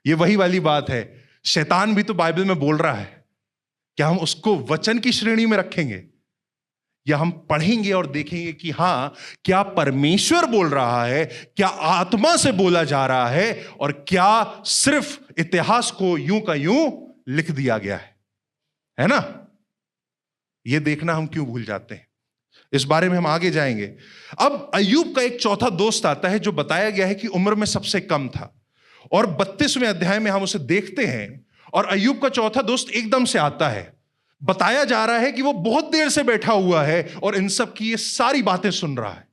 ये वही वाली बात है, शैतान भी तो बाइबल में बोल रहा है। क्या हम उसको वचन की श्रेणी में रखेंगे, या हम पढ़ेंगे और देखेंगे कि हां, क्या परमेश्वर बोल रहा है, क्या आत्मा से बोला जा रहा है, और क्या सिर्फ इतिहास को यूं का यूं लिख दिया गया है ना? यह देखना हम क्यों भूल जाते हैं, इस बारे में हम आगे जाएंगे। अब अय्यूब का एक चौथा दोस्त आता है जो बताया गया है कि उम्र में सबसे कम था, और 32वें अध्याय में हम उसे देखते हैं। और अय्यूब का चौथा दोस्त एकदम से आता है, बताया जा रहा है कि वो बहुत देर से बैठा हुआ है और इन सब की ये सारी बातें सुन रहा है।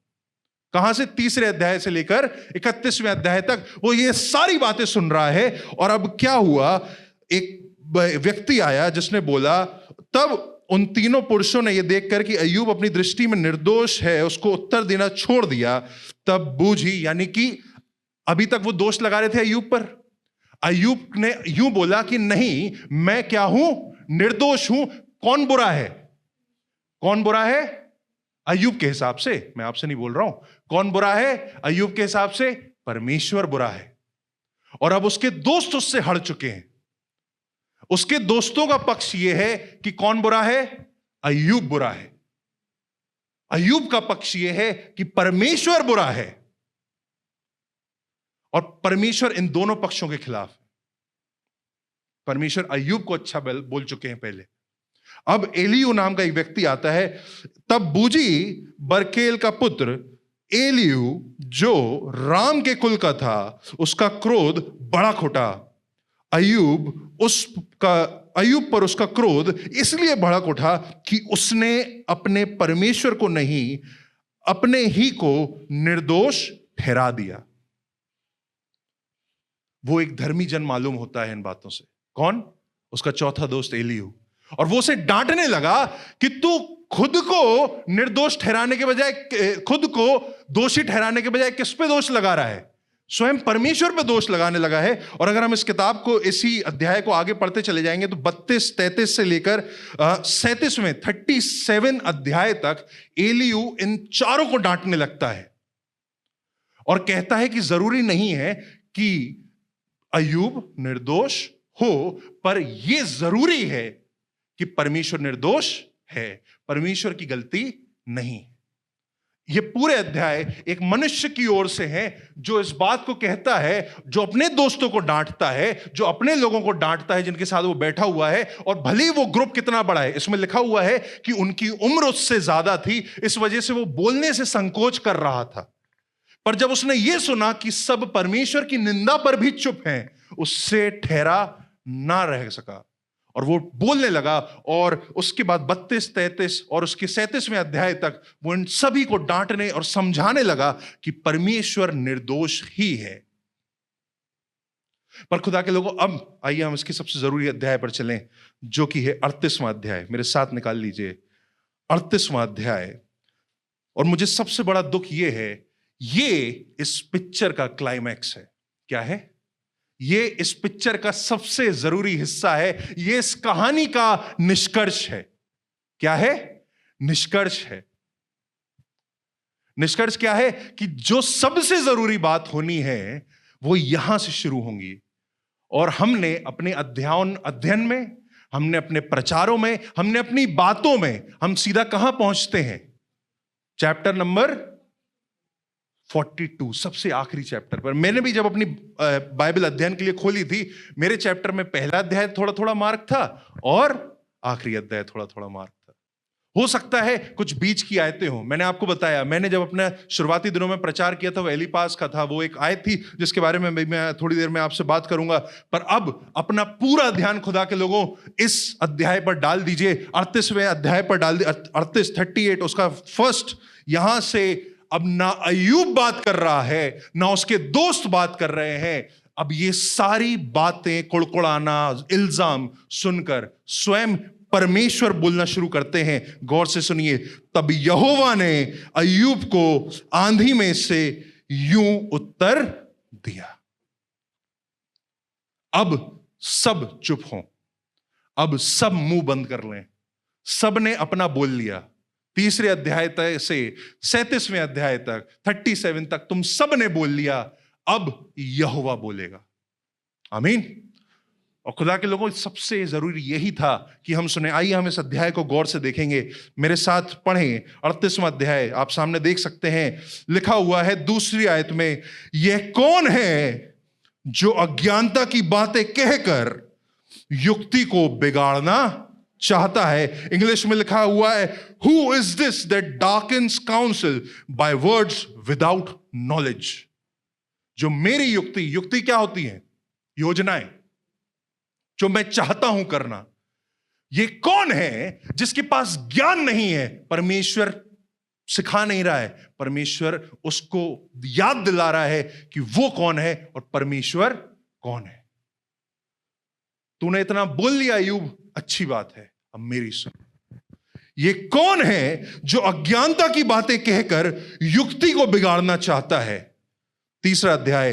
कहां से? तीसरे अध्याय से लेकर 31वें अध्याय तक वो ये सारी बातें सुन रहा है। और अब क्या हुआ, एक व्यक्ति आया जिसने बोला, तब उन तीनों पुरुषों ने यह देखकर कि अय्यूब अपनी दृष्टि में निर्दोष है, उसको उत्तर देना छोड़ दिया। तब बूझी, यानी कि अभी तक वो दोष लगा रहे थे अय्यूब पर। अय्यूब ने यूं बोला कि नहीं, मैं क्या हूं? निर्दोष हूं। कौन बुरा है? कौन बुरा है? अय्यूब के हिसाब से, मैं आपसे नहीं बोल रहा हूं। कौन बुरा है? अय्यूब के हिसाब से परमेश्वर बुरा है। और अब उसके दोस्त उससे हट चुके हैं। उसके दोस्तों का पक्ष यह है कि कौन बुरा है? अय्यूब बुरा है। अय्यूब का पक्ष यह है कि परमेश्वर बुरा है। और परमेश्वर इन दोनों पक्षों के खिलाफ है। परमेश्वर अय्यूब को अच्छा बोल चुके हैं पहले। अब एलियू नाम का एक व्यक्ति आता है। तब बूजी बरकेल का पुत्र एलियू, जो राम के कुल का था, उसका क्रोध बड़ा खोटा। अय्यूब पर उसका क्रोध इसलिए भड़क उठा कि उसने अपने परमेश्वर को नहीं, अपने ही को निर्दोष ठहरा दिया। वो एक धर्मी जन मालूम होता है इन बातों से। कौन? उसका चौथा दोस्त एलियू। और वो उसे डांटने लगा कि तू खुद को निर्दोष ठहराने के बजाय, खुद को दोषी ठहराने के बजाय किस पे दोष लगा रहा है? स्वयं परमेश्वर पे दोष लगाने लगा है। और अगर हम इस किताब को, इसी अध्याय को आगे पढ़ते चले जाएंगे तो 32, 33 से लेकर 37वें 37 अध्याय तक एलियू इन चारों को डांटने लगता है और कहता है कि जरूरी नहीं है कि अय्यूब निर्दोष हो, पर यह जरूरी है कि परमेश्वर निर्दोष है, परमेश्वर की गलती नहीं। यह पूरे अध्याय एक मनुष्य की ओर से है जो इस बात को कहता है, जो अपने दोस्तों को डांटता है, जो अपने लोगों को डांटता है जिनके साथ वो बैठा हुआ है। और भले ही वो ग्रुप कितना बड़ा है, इसमें लिखा हुआ है कि उनकी उम्र उससे ज्यादा थी, इस वजह से वो बोलने से संकोच कर रहा था। पर जब उसने ये सुना कि सब परमेश्वर की निंदा पर भी चुप हैं, उससे ठहरा ना रह सका और वो बोलने लगा। और उसके बाद 32, 33 और उसके 37वें अध्याय तक वो इन सभी को डांटने और समझाने लगा कि परमेश्वर निर्दोष ही है। पर खुदा के लोगों, अब आइए हम इसके सबसे जरूरी अध्याय पर चलें, जो कि है 38वां अध्याय। मेरे साथ निकाल लीजिए 38वां अध्याय। और मुझे सबसे बड़ा दुख यह है, ये इस पिक्चर का क्लाइमैक्स है। क्या है ये? इस पिक्चर का सबसे जरूरी हिस्सा है, ये इस कहानी का निष्कर्ष है। क्या है? निष्कर्ष है। निष्कर्ष क्या है? कि जो सबसे जरूरी बात होनी है वो यहां से शुरू होंगी। और हमने अपने अध्ययन में, हमने अपने प्रचारों में, हमने अपनी बातों में, हम सीधा कहां पहुंचते हैं? चैप्टर नंबर 42, सबसे आखिरी चैप्टर पर। मैंने भी जब अपनी बाइबल अध्ययन के लिए खोली थी, मेरे चैप्टर में पहला अध्याय थोड़ा थोड़ा मार्क था और आखिरी अध्याय थोड़ा थोड़ा मार्क था। हो सकता है कुछ बीच की आयतें हो। मैंने आपको बताया, मैंने जब अपने शुरुआती दिनों में प्रचार किया था वो एलीपास का था, वो एक आयत थी जिसके बारे में मैं थोड़ी देर में आपसे बात करूंगा। पर अब अपना पूरा ध्यान खुदा के लोगों इस अध्याय पर डाल दीजिए, 38वें अध्याय पर डाल दीजिए, 38 उसका फर्स्ट। यहां से अब ना अय्यूब बात कर रहा है, ना उसके दोस्त बात कर रहे हैं। अब ये सारी बातें, कुड़कुड़ाना, इल्जाम सुनकर स्वयं परमेश्वर बोलना शुरू करते हैं। गौर से सुनिए। तब यहोवा ने अय्यूब को आंधी में से यूं उत्तर दिया। अब सब चुप हों, अब सब मुंह बंद कर लें। सब ने अपना बोल लिया। तीसरे अध्याय तक से 37वें अध्याय तक, 37 तक तुम सब ने बोल लिया। अब यहोवा बोलेगा। आमीन। और खुदा के लोगों, सबसे जरूरी यही था कि हम सुने। आइए हम इस अध्याय को गौर से देखेंगे। मेरे साथ पढ़ें 38वां अध्याय, आप सामने देख सकते हैं। लिखा हुआ है दूसरी आयत में, यह कौन है जो अज्ञानता की बातें कहकर युक्ति को बिगाड़ना चाहता है? इंग्लिश में लिखा हुआ है, who is this that darkens counsel by words without knowledge. जो मेरी युक्ति क्या होती है? योजनाएं, जो मैं चाहता हूं करना। ये कौन है जिसके पास ज्ञान नहीं है? परमेश्वर सिखा नहीं रहा है, परमेश्वर उसको याद दिला रहा है कि वो कौन है और परमेश्वर कौन है। तूने इतना बोल लिया अय्यूब, अच्छी बात है, अब मेरी सुन। ये कौन है जो अज्ञानता की बातें कहकर युक्ति को बिगाड़ना चाहता है? तीसरा अध्याय,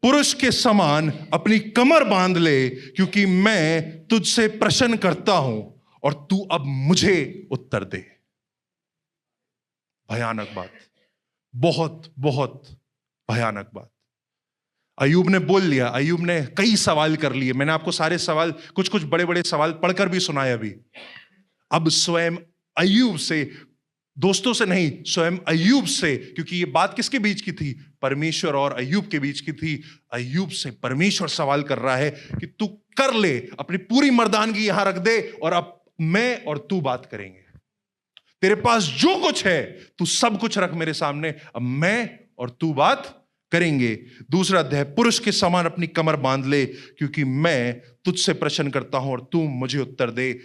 पुरुष के समान अपनी कमर बांध ले, क्योंकि मैं तुझसे प्रश्न करता हूं और तू अब मुझे उत्तर दे। भयानक बात, बहुत बहुत भयानक बात। अय्यूब ने बोल लिया, अय्यूब ने कई सवाल कर लिए। मैंने आपको सारे सवाल, कुछ कुछ बड़े बड़े सवाल पढ़कर भी सुनाए अभी। अब स्वयं अय्यूब से, दोस्तों से नहीं, स्वयं अय्यूब से, क्योंकि ये बात किसके बीच की थी? परमेश्वर और अय्यूब के बीच की थी। अय्यूब से परमेश्वर सवाल कर रहा है कि तू कर ले, अपनी पूरी मर्दानगी यहां रख दे और अब मैं और तू बात करेंगे। तेरे पास जो कुछ है तू सब कुछ रख मेरे सामने, अब मैं और तू बात करेंगे। दूसरा अध्याय, पुरुष के समान अपनी कमर बांध ले, क्योंकि मैं तुझसे प्रश्न करता हूं और तू मुझे उत्तर दे।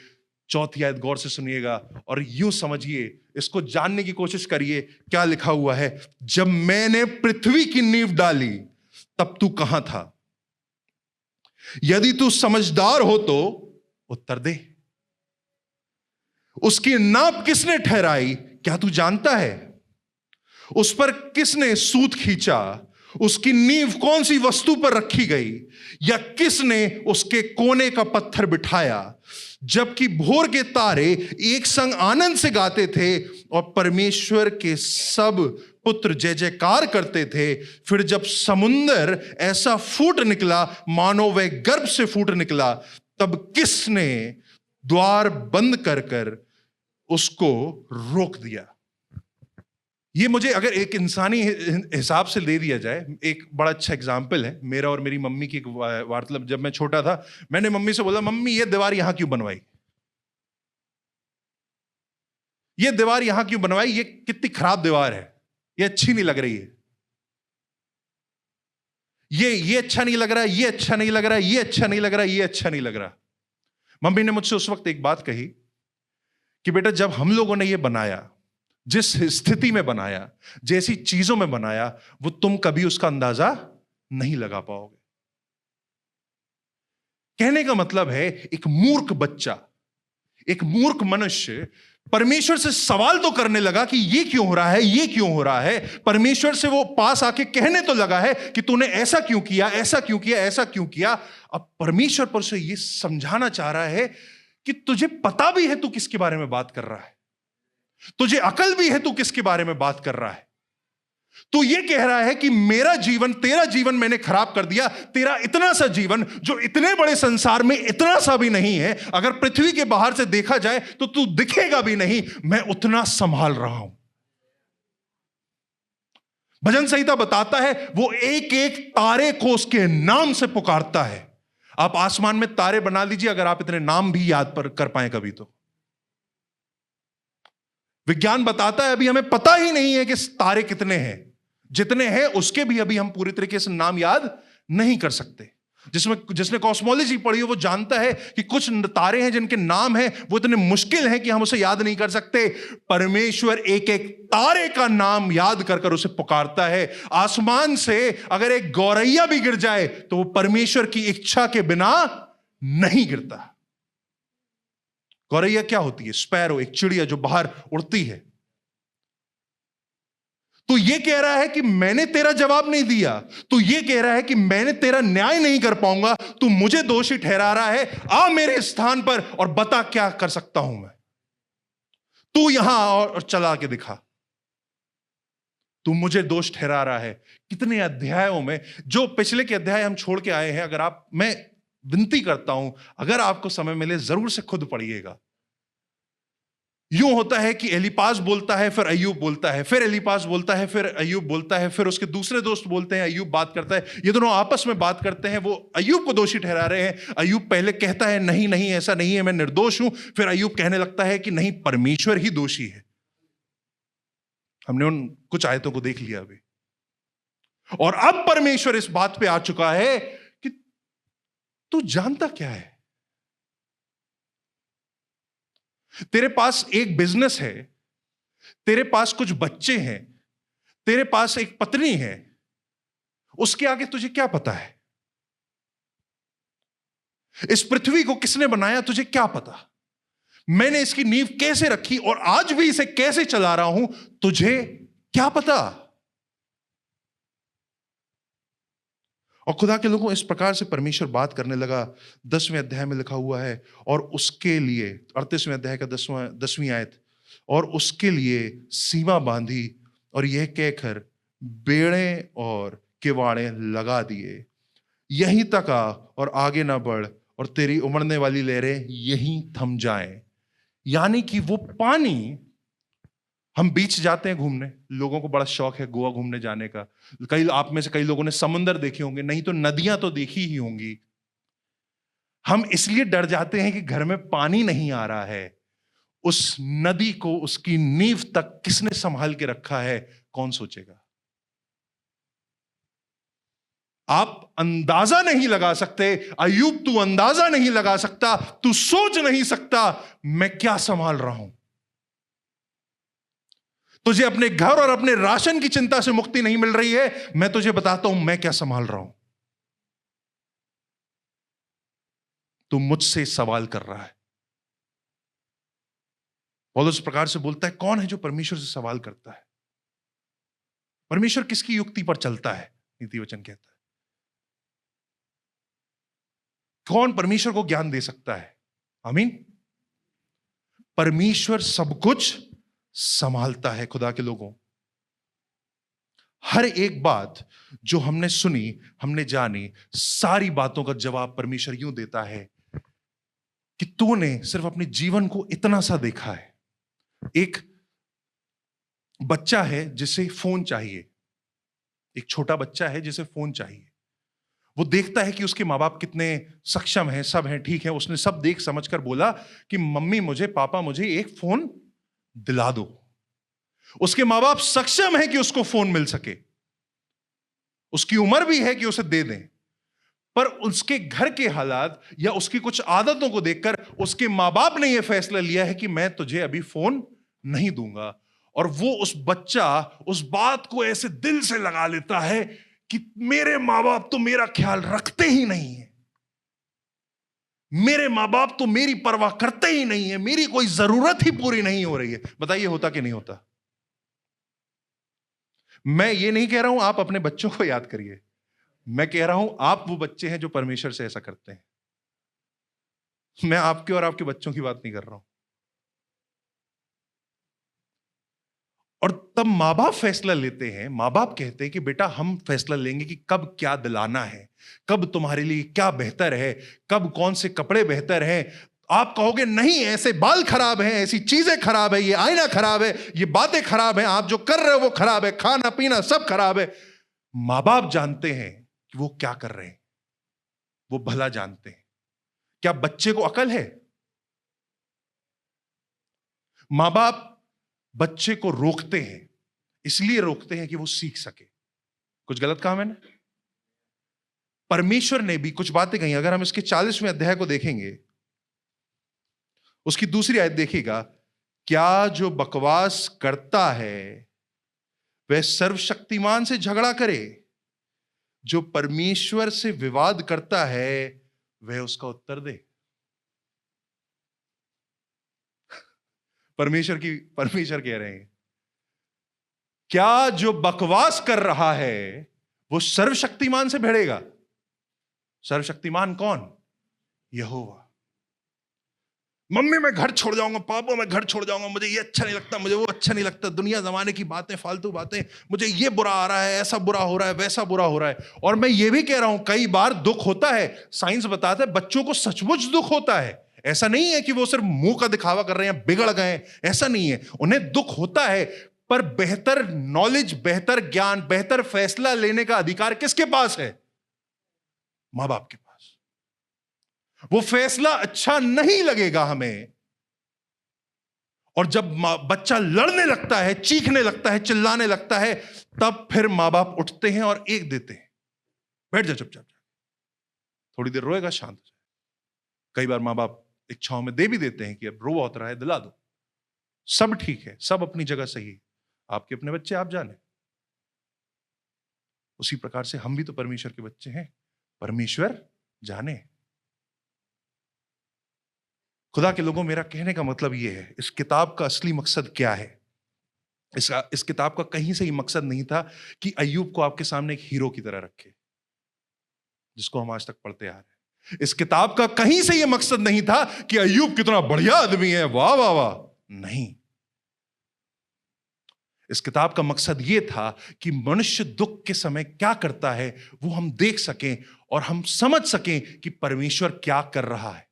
चौथी आयत गौर से सुनिएगा और यूं समझिए, इसको जानने की कोशिश करिए। क्या लिखा हुआ है? जब मैंने पृथ्वी की नींव डाली तब तू कहां था? यदि तू समझदार हो तो उत्तर दे। उसकी नाप किसने ठहराई, क्या तू जानता है? उस पर किसने सूत खींचा? उसकी नींव कौन सी वस्तु पर रखी गई? या किसने उसके कोने का पत्थर बिठाया? जबकि भोर के तारे एक संग आनंद से गाते थे और परमेश्वर के सब पुत्र जय जयकार करते थे, फिर जब समुंदर ऐसा फूट निकला मानो वह गर्भ से फूट निकला, तब किसने द्वार बंद कर कर उसको रोक दिया? ये मुझे अगर एक इंसानी हिसाब से दे दिया जाए, एक बड़ा अच्छा एग्जाम्पल है मेरा और मेरी मम्मी की वार्तालाप। जब मैं छोटा था, मैंने मम्मी से बोला, मम्मी ये दीवार यहां क्यों बनवाई? ये दीवार यहां क्यों बनवाई? ये कितनी खराब दीवार है, ये अच्छी नहीं लग रही है, ये अच्छा नहीं लग रहा, ये अच्छा नहीं लग रहा, ये अच्छा नहीं लग रहा, ये अच्छा नहीं लग रहा। मम्मी ने मुझसे उस वक्त एक बात कही कि बेटा, जब हम लोगों ने ये बनाया, जिस स्थिति में बनाया, जैसी चीजों में बनाया, वो तुम कभी उसका अंदाजा नहीं लगा पाओगे। कहने का मतलब है, एक मूर्ख बच्चा, एक मूर्ख मनुष्य परमेश्वर से सवाल तो करने लगा कि ये क्यों हो रहा है, ये क्यों हो रहा है। परमेश्वर से वो पास आके कहने तो लगा है कि तूने ऐसा क्यों किया, ऐसा क्यों किया, ऐसा क्यों किया। अब परमेश्वर पर से ये समझाना चाह रहा है कि तुझे पता भी है तू किसके बारे में बात कर रहा है, तुझे अकल भी है तू किसके बारे में बात कर रहा है। तू ये कह रहा है कि मेरा जीवन, तेरा जीवन मैंने खराब कर दिया, तेरा इतना सा जीवन जो इतने बड़े संसार में इतना सा भी नहीं है, अगर पृथ्वी के बाहर से देखा जाए तो तू दिखेगा भी नहीं, मैं उतना संभाल रहा हूं। भजन संहिता बताता है वो एक एक तारे को उसके नाम से पुकारता है। आप आसमान में तारे बना लीजिए, अगर आप इतने नाम भी याद कर पाए कभी तो। विज्ञान बताता है अभी हमें पता ही नहीं है कि तारे कितने हैं, जितने हैं उसके भी अभी हम पूरी तरीके से नाम याद नहीं कर सकते। जिसने कॉस्मोलॉजी पढ़ी है वो जानता है कि कुछ तारे हैं जिनके नाम हैं वो इतने मुश्किल हैं कि हम उसे याद नहीं कर सकते। परमेश्वर एक एक तारे का नाम याद कर कर उसे पुकारता है। आसमान से अगर एक गौरैया भी गिर जाए तो वो परमेश्वर की इच्छा के बिना नहीं गिरता। गौरैया क्या होती है? स्पैरो, एक चिड़िया जो बाहर उड़ती है। तो ये कह रहा है कि मैंने तेरा जवाब नहीं दिया, तो ये कह रहा है कि मैंने तेरा न्याय नहीं कर पाऊंगा, तू मुझे दोषी ठहरा रहा है, आ मेरे स्थान पर और बता क्या कर सकता हूं मैं। तू यहां और चला के दिखा। तू मुझे दोष ठहरा रहा है। कितने अध्यायों में, जो पिछले के अध्याय हम छोड़ के आए हैं, अगर आप, मैं विनती करता हूं अगर आपको समय मिले जरूर से खुद पढ़िएगा। यूं होता है कि एलीपाज बोलता है, फिर अय्यूब बोलता है, फिर एलीपाज बोलता है, फिर अय्यूब बोलता है, फिर उसके दूसरे दोस्त बोलते हैं, अय्यूब बात करता है, ये दोनों आपस में बात करते हैं। वो अय्यूब को दोषी ठहरा रहे हैं। अय्यूब पहले कहता है नहीं नहीं ऐसा नहीं है, मैं निर्दोष हूं। फिर अय्यूब कहने लगता है कि नहीं, परमेश्वर ही दोषी है। हमने उन कुछ आयतों को देख लिया अभी, और अब परमेश्वर इस बात पे आ चुका है कि तू जानता क्या है? तेरे पास एक बिजनेस है, तेरे पास कुछ बच्चे हैं, तेरे पास एक पत्नी है, उसके आगे तुझे क्या पता है? इस पृथ्वी को किसने बनाया तुझे क्या पता? मैंने इसकी नींव कैसे रखी और आज भी इसे कैसे चला रहा हूं, तुझे क्या पता? और खुदा के लोगों, इस प्रकार से परमेश्वर बात करने लगा। 10वें अध्याय में लिखा हुआ है, और उसके लिए, 38वें अध्याय का 10वीं आयत, और उसके लिए सीमा बांधी और यह कहकर बेड़े और किवाड़े लगा दिए, यहीं तक आ और आगे ना बढ़, और तेरी उमड़ने वाली लहरें यहीं थम जाएं। यानी कि वो पानी, हम बीच जाते हैं घूमने, लोगों को बड़ा शौक है गोवा घूमने जाने का। कई आप में से कई लोगों ने समुंदर देखे होंगे, नहीं तो नदियां तो देखी ही होंगी। हम इसलिए डर जाते हैं कि घर में पानी नहीं आ रहा है। उस नदी को, उसकी नींव तक किसने संभाल के रखा है, कौन सोचेगा? आप अंदाजा नहीं लगा सकते। अय्यूब, तू अंदाजा नहीं लगा सकता, तू सोच नहीं सकता मैं क्या संभाल रहा हूं। तुझे अपने घर और अपने राशन की चिंता से मुक्ति नहीं मिल रही है, मैं तुझे बताता हूं मैं क्या संभाल रहा हूं। तू मुझसे सवाल कर रहा है। पौलुस इस प्रकार से बोलता है, कौन है जो परमेश्वर से सवाल करता है? परमेश्वर किसकी युक्ति पर चलता है? नीति वचन कहता है। कौन परमेश्वर को ज्ञान दे सकता है? आमीन। परमेश्वर सब कुछ संभालता है। खुदा के लोगों, हर एक बात जो हमने सुनी, हमने जानी, सारी बातों का जवाब परमेश्वर यूं देता है कि तूने सिर्फ अपने जीवन को इतना सा देखा है। एक बच्चा है जिसे फोन चाहिए, एक छोटा बच्चा है जिसे फोन चाहिए। वो देखता है कि उसके माँ बाप कितने सक्षम हैं, सब हैं, ठीक है। उसने सब देख समझ कर बोला कि मम्मी मुझे, पापा मुझे एक फोन दिला दो। उसके माँ बाप सक्षम है कि उसको फोन मिल सके, उसकी उम्र भी है कि उसे दे दें, पर उसके घर के हालात या उसकी कुछ आदतों को देखकर उसके माँ बाप ने यह फैसला लिया है कि मैं तुझे अभी फोन नहीं दूंगा। और वो, उस बच्चा उस बात को ऐसे दिल से लगा लेता है कि मेरे माँ बाप तो मेरा ख्याल रखते ही नहीं है, मेरे माँ बाप तो मेरी परवाह करते ही नहीं है, मेरी कोई जरूरत ही पूरी नहीं हो रही है। बताइए होता कि नहीं होता? मैं ये नहीं कह रहा हूं आप अपने बच्चों को याद करिए, मैं कह रहा हूं आप वो बच्चे हैं जो परमेश्वर से ऐसा करते हैं। मैं आपके और आपके बच्चों की बात नहीं कर रहा हूं। और तब माँ बाप फैसला लेते हैं, माँ बाप कहते हैं कि बेटा हम फैसला लेंगे कि कब क्या दिलाना है, कब तुम्हारे लिए क्या बेहतर है, कब कौन से कपड़े बेहतर हैं। आप कहोगे नहीं, ऐसे बाल खराब हैं, ऐसी चीजें खराब है, ये आईना खराब है, ये बातें खराब हैं, आप जो कर रहे हो वो खराब है, खाना पीना सब खराब है। माँ बाप जानते हैं कि वो क्या कर रहे हैं, वो भला जानते हैं। क्या बच्चे को अकल है? माँ बाप बच्चे को रोकते हैं, इसलिए रोकते हैं कि वो सीख सके। कुछ गलत कहा मैंने? परमेश्वर ने भी कुछ बातें कही। अगर हम इसके 40वें अध्याय को देखेंगे, उसकी दूसरी आयत देखिएगा, क्या जो बकवास करता है वह सर्वशक्तिमान से झगड़ा करे, जो परमेश्वर से विवाद करता है वह उसका उत्तर दे। परमेश्वर कह रहे हैं, क्या जो बकवास कर रहा है वो सर्वशक्तिमान से भिड़ेगा। सर्वशक्तिमान कौन? यहोवा। मम्मी मैं घर छोड़ जाऊंगा, पापा मैं घर छोड़ जाऊंगा, मुझे ये अच्छा नहीं लगता, मुझे वो अच्छा नहीं लगता, दुनिया जमाने की बातें, फालतू बातें, मुझे ये बुरा आ रहा है, ऐसा बुरा हो रहा है, वैसा बुरा हो रहा है। और मैं ये भी कह रहा हूं, कई बार दुख होता है, साइंस बताता है बच्चों को सचमुच दुख होता है। ऐसा नहीं है कि वो सिर्फ मुंह का दिखावा कर रहे हैं, बिगड़ गए, ऐसा नहीं है, उन्हें दुख होता है। पर बेहतर नॉलेज, बेहतर ज्ञान, बेहतर फैसला लेने का अधिकार किसके पास है? मां बाप के पास। वो फैसला अच्छा नहीं लगेगा हमें, और जब बच्चा लड़ने लगता है, चीखने लगता है, चिल्लाने लगता है, तब फिर मां बाप उठते हैं और एक देते हैं, बैठ जा चुपचाप, थोड़ी देर रोएगा, शांत हो जाए। कई बार मां बाप इच्छाओं में दे भी देते हैं कि अब रो बहुत रहा है, दिला दो, सब ठीक है, सब अपनी जगह सही है, आपके अपने बच्चे आप जाने। उसी प्रकार से हम भी तो परमेश्वर के बच्चे हैं, परमेश्वर जाने। खुदा के लोगों, मेरा कहने का मतलब यह है, इस किताब का असली मकसद क्या है? इस किताब का कहीं से ही मकसद नहीं था कि अय्यूब को आपके सामने एक हीरो की तरह रखे, जिसको हम आज तक पढ़ते आ रहे हैं। इस किताब का कहीं से यह मकसद नहीं था कि अय्यूब कितना बढ़िया आदमी है, वाह वाह वाह, नहीं। इस किताब का मकसद यह था कि मनुष्य दुख के समय क्या करता है वो हम देख सकें और हम समझ सकें कि परमेश्वर क्या कर रहा है।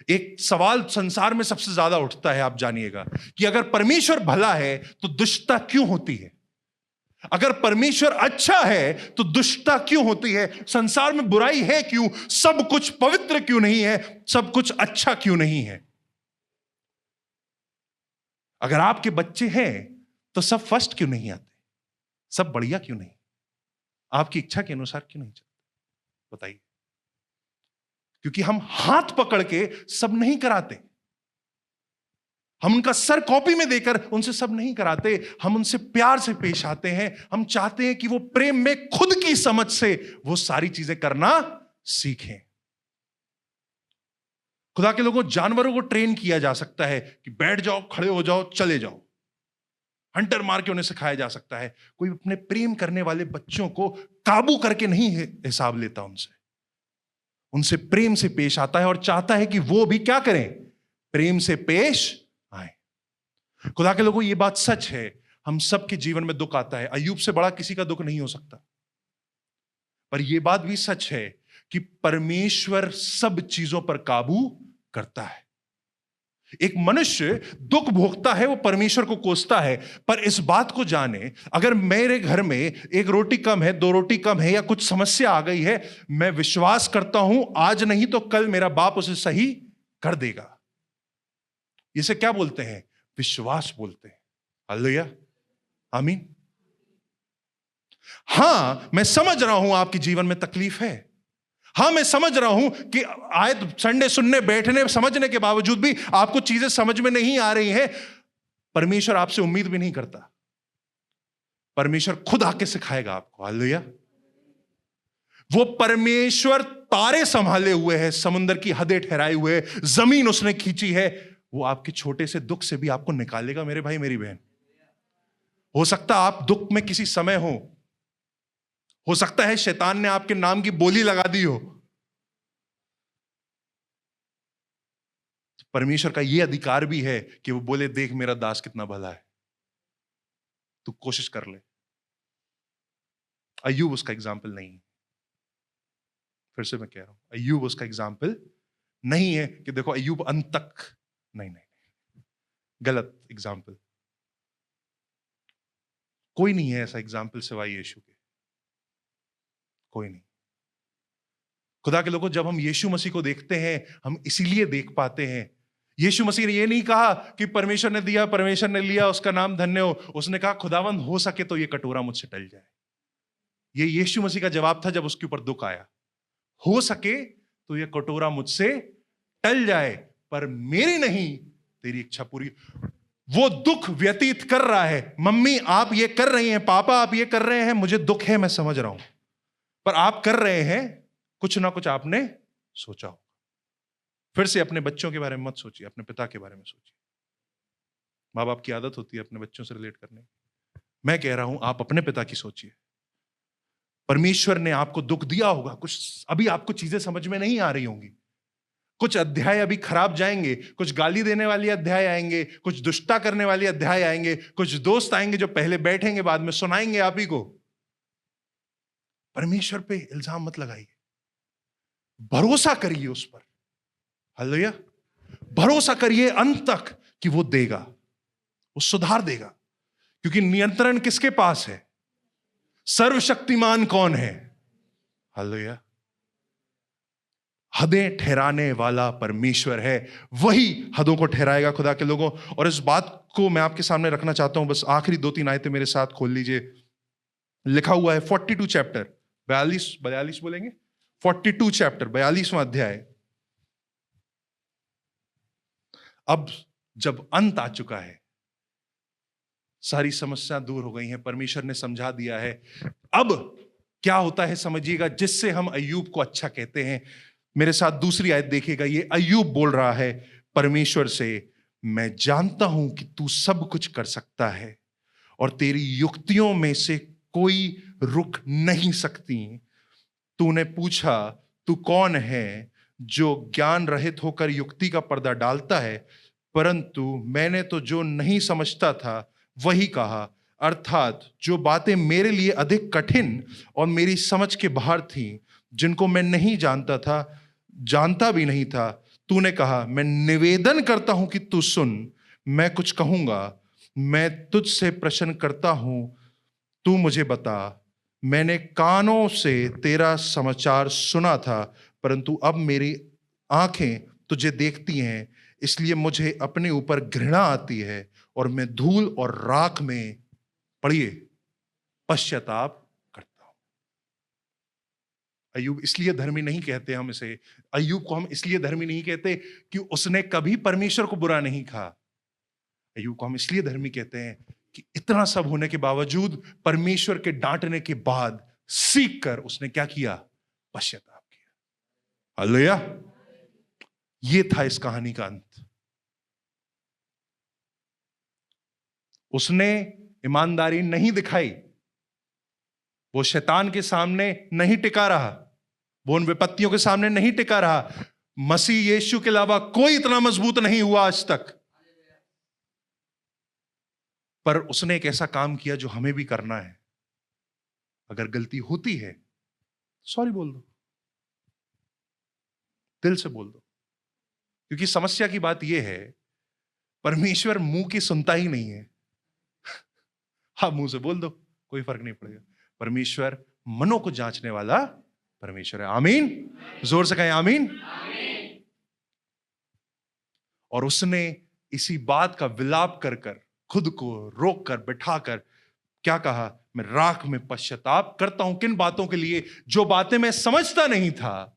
एक सवाल संसार में सबसे ज्यादा उठता है, आप जानिएगा, कि अगर परमेश्वर भला है तो दुष्टता क्यों होती है? अगर परमेश्वर अच्छा है तो दुष्टता क्यों होती है? संसार में बुराई है क्यों? सब कुछ पवित्र क्यों नहीं है? सब कुछ अच्छा क्यों नहीं है? अगर आपके बच्चे हैं तो सब फर्स्ट क्यों नहीं आते? सब बढ़िया क्यों नहीं? आपकी इच्छा के अनुसार क्यों नहीं चलते? बताइए। क्योंकि हम हाथ पकड़ के सब नहीं कराते, हम उनका सर कॉपी में देकर उनसे सब नहीं कराते, हम उनसे प्यार से पेश आते हैं। हम चाहते हैं कि वो प्रेम में खुद की समझ से वो सारी चीजें करना सीखें। खुदा के लोगों, जानवरों को ट्रेन किया जा सकता है कि बैठ जाओ, खड़े हो जाओ, चले जाओ, हंटर मार के उन्हें सिखाया जा सकता है। कोई अपने प्रेम करने वाले बच्चों को काबू करके नहीं हिसाब लेता, उनसे प्रेम से पेश आता है और चाहता है कि वो भी क्या करें? प्रेम से पेश आए। खुदा के लोगों, ये बात सच है, हम सबके जीवन में दुख आता है, अय्यूब से बड़ा किसी का दुख नहीं हो सकता। पर यह बात भी सच है कि परमेश्वर सब चीजों पर काबू करता है। एक मनुष्य दुख भोगता है, वो परमेश्वर को कोसता है, पर इस बात को जाने, अगर मेरे घर में एक रोटी कम है, दो रोटी कम है, या कुछ समस्या आ गई है, मैं विश्वास करता हूं आज नहीं तो कल मेरा बाप उसे सही कर देगा। इसे क्या बोलते हैं? विश्वास बोलते हैं। हालेलुया, आमीन। हां, मैं समझ रहा हूं आपके जीवन में तकलीफ है, हां मैं समझ रहा हूं कि आयत संडे सुनने बैठने समझने के बावजूद भी आपको चीजें समझ में नहीं आ रही हैं। परमेश्वर आपसे उम्मीद भी नहीं करता, परमेश्वर खुद आके सिखाएगा आपको। हालेलुया। वो परमेश्वर तारे संभाले हुए है, समुद्र की हदें ठहराए हुए, जमीन उसने खींची है, वो आपके छोटे से दुख से भी आपको निकालेगा। मेरे भाई मेरी बहन, हो सकता आप दुख में किसी समय हो सकता है शैतान ने आपके नाम की बोली लगा दी हो, परमेश्वर का यह अधिकार भी है कि वो बोले, देख मेरा दास कितना भला है, तू कोशिश कर ले। अय्यूब उसका एग्जाम्पल नहीं है। फिर से मैं कह रहा हूं, अय्यूब उसका एग्जाम्पल नहीं है कि देखो अय्यूब अंत तक, नहीं नहीं, गलत एग्जाम्पल। कोई नहीं है ऐसा एग्जाम्पल सिवाय यीशु के, कोई नहीं। खुदा के लोगों, जब हम यीशु मसीह को देखते हैं, हम इसीलिए देख पाते हैं। यीशु मसीह ने यह नहीं कहा कि परमेश्वर ने दिया, परमेश्वर ने लिया, उसका नाम धन्य हो। उसने कहा, खुदावंद हो सके तो यह कटोरा मुझसे टल जाए। यह यीशु मसीह का जवाब था जब उसके ऊपर दुख आया। हो सके तो यह कटोरा मुझसे टल जाए, पर मेरी नहीं तेरी इच्छा पूरी। वो दुख व्यतीत कर रहा है। मम्मी आप ये कर रही हैं, पापा आप ये कर रहे हैं, मुझे दुख है, मैं समझ रहा हूं, पर आप कर रहे हैं, कुछ ना कुछ आपने सोचा होगा। फिर से अपने बच्चों के बारे में मत सोचिए, अपने पिता के बारे में सोचिए। माँ बाप की आदत होती है अपने बच्चों से रिलेट करने। मैं कह रहा हूं, आप अपने पिता की सोचिए। परमेश्वर ने आपको दुख दिया होगा, कुछ अभी आपको चीजें समझ में नहीं आ रही होंगी, कुछ अध्याय अभी खराब जाएंगे, कुछ गाली देने वाले अध्याय आएंगे, कुछ दुष्टता करने वाले अध्याय आएंगे, कुछ दोस्त आएंगे जो पहले बैठेंगे बाद में सुनाएंगे आप ही को। परमेश्वर पे इल्जाम मत लगाइए, भरोसा करिए उस पर। हालेलुया। भरोसा करिए अंत तक कि वो देगा, वो सुधार देगा। क्योंकि नियंत्रण किसके पास है? सर्वशक्तिमान कौन है? हालेलुया। हदें ठहराने वाला परमेश्वर है, वही हदों को ठहराएगा खुदा के लोगों। और इस बात को मैं आपके सामने रखना चाहता हूं। बस आखिरी 2-3 आयतें मेरे साथ खोल लीजिए। लिखा हुआ है 42 चैप्टर, 42 बोलेंगे, 42 चैप्टर, 42वां अध्याय। अब जब अंत आ चुका है, सारी समस्या दूर हो गई हैं, परमेश्वर ने समझा दिया है, अब क्या होता है समझिएगा, जिससे हम अय्यूब को अच्छा कहते हैं। मेरे साथ दूसरी आयत देखिएगा। ये अय्यूब बोल रहा है परमेश्वर से, मैं जानता हूं कि तू सब कुछ कर सकता है और तेरी युक्तियों में से कोई रुक नहीं सकती। तूने पूछा, तू कौन है जो ज्ञान रहित होकर युक्ति का पर्दा डालता है? परंतु मैंने तो जो नहीं समझता था वही कहा, अर्थात जो बातें मेरे लिए अधिक कठिन और मेरी समझ के बाहर थीं, जिनको मैं नहीं जानता था, जानता भी नहीं था, तूने कहा, मैं निवेदन करता हूं कि तू सुन, मैं कुछ कहूंगा, मैं तुझसे प्रश्न करता हूं, तू मुझे बता। मैंने कानों से तेरा समाचार सुना था, परंतु अब मेरी आंखें तुझे देखती हैं, इसलिए मुझे अपने ऊपर घृणा आती है और मैं धूल और राख में, पढ़िए, पश्चाताप करता हूं। अय्यूब इसलिए धर्मी नहीं कहते हम इसे, अय्यूब को हम इसलिए धर्मी नहीं कहते कि उसने कभी परमेश्वर को बुरा नहीं कहा। अय्यूब को हम इसलिए धर्मी कहते हैं कि इतना सब होने के बावजूद, परमेश्वर के डांटने के बाद सीख कर उसने क्या किया? पश्चाताप किया। हालेलुया। ये था इस कहानी का अंत। उसने ईमानदारी नहीं दिखाई, वो शैतान के सामने नहीं टिका रहा, वो उन विपत्तियों के सामने नहीं टिका रहा। मसीह यीशु के अलावा कोई इतना मजबूत नहीं हुआ आज तक। पर उसने एक ऐसा काम किया जो हमें भी करना है। अगर गलती होती है, सॉरी बोल दो, दिल से बोल दो। क्योंकि समस्या की बात यह है, परमेश्वर मुंह की सुनता ही नहीं है। हाँ, मुंह से बोल दो, कोई फर्क नहीं पड़ेगा। परमेश्वर मनों को जांचने वाला परमेश्वर है। आमीन। जोर से कहें आमीन। और उसने इसी बात का विलाप कर कर, खुद को रोक कर, बिठाकर क्या कहा? मैं राख में पश्चाताप करता हूं। किन बातों के लिए? जो बातें मैं समझता नहीं था।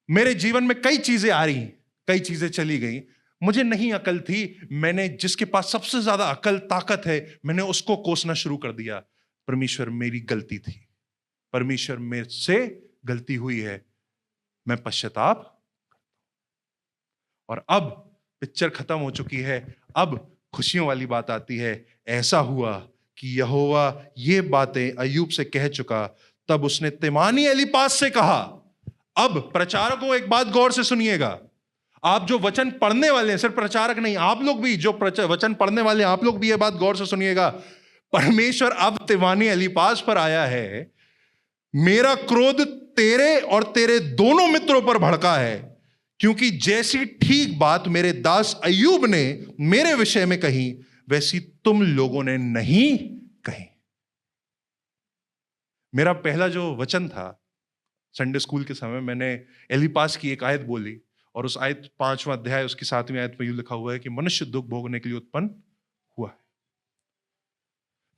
मेरे जीवन में कई चीजें आ रही, कई चीजें चली गई, मुझे नहीं अकल थी। मैंने जिसके पास सबसे ज्यादा अकल, ताकत है, मैंने उसको कोसना शुरू कर दिया। परमेश्वर, मेरी गलती थी, परमेश्वर मेरे से गलती हुई है, मैं पश्चाताप। और अब पिक्चर खत्म हो चुकी है, अब खुशियों वाली बात आती है। ऐसा हुआ कि यहोवा ये बातें अय्यूब से कह चुका, तब उसने तेमानी एलीपास से कहा। अब प्रचारकों, एक बात गौर से सुनिएगा, आप जो वचन पढ़ने वाले हैं, सिर्फ प्रचारक नहीं, आप लोग भी जो वचन पढ़ने वाले हैं, आप लोग भी ये बात गौर से सुनिएगा। परमेश्वर अब तिवानी एलीपास पर आया है, मेरा क्रोध तेरे और तेरे दोनों मित्रों पर भड़का है, क्योंकि जैसी ठीक बात मेरे दास अय्यूब ने मेरे विषय में कही, वैसी तुम लोगों ने नहीं कही। मेरा पहला जो वचन था संडे स्कूल के समय, मैंने एलीपास की एक आयत बोली, और उस आयत 5वां अध्याय उसकी 7वीं आयत में यूं लिखा हुआ है कि मनुष्य दुख भोगने के लिए उत्पन्न हुआ है।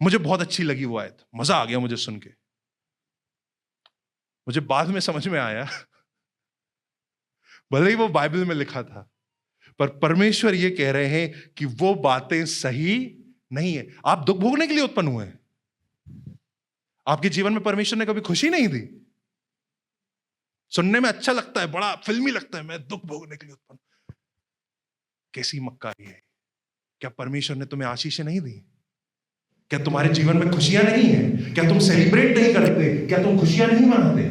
मुझे बहुत अच्छी लगी वो आयत, मजा आ गया मुझे सुन के। मुझे बाद में समझ में आया, भले ही वो बाइबल में लिखा था, पर परमेश्वर ये कह रहे हैं कि वो बातें सही नहीं है। आप दुख भोगने के लिए उत्पन्न हुए हैं। आपके जीवन में परमेश्वर ने कभी खुशी नहीं दी। सुनने में अच्छा लगता है, बड़ा फिल्मी लगता है, मैं दुख भोगने के लिए उत्पन्न। कैसी मक्कारी है। क्या परमेश्वर ने तुम्हें आशीषें नहीं दी? क्या तुम्हारे जीवन में खुशियां नहीं है? क्या तुम सेलिब्रेट नहीं करते? क्या तुम खुशियां नहीं मनाते?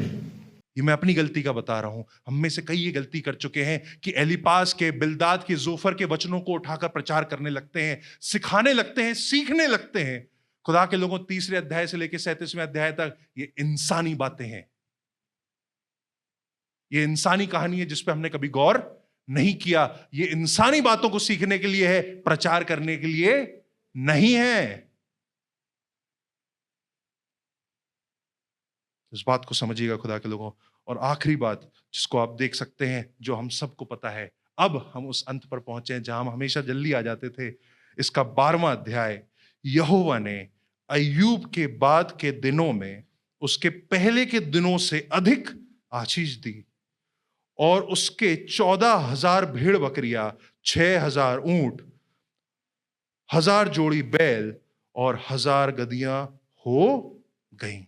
ये मैं अपनी गलती का बता रहा हूं। हम में से कई ये गलती कर चुके हैं कि एलीपास के, बिल्दाद के, जोफर के वचनों को उठाकर प्रचार करने लगते हैं, सिखाने लगते हैं, सीखने लगते हैं। खुदा के लोगों, 3 अध्याय से लेकर 37वें अध्याय तक ये इंसानी बातें हैं। ये इंसानी कहानी है जिस पे हमने कभी गौर नहीं किया। ये इंसानी बातों को सीखने के लिए है, प्रचार करने के लिए नहीं है। इस बात को समझिएगा खुदा के लोगों। और आखिरी बात जिसको आप देख सकते हैं, जो हम सबको पता है, अब हम उस अंत पर पहुंचे हैं जहां हम हमेशा जल्दी आ जाते थे। इसका 12वां अध्याय, यहोवा ने अय्यूब के बाद के दिनों में उसके पहले के दिनों से अधिक आशीष दी, और उसके 14,000 भेड़ बकरियां, 6,000 ऊंट, 1,000 जोड़ी बैल और 1,000 गदहियां हो गईं,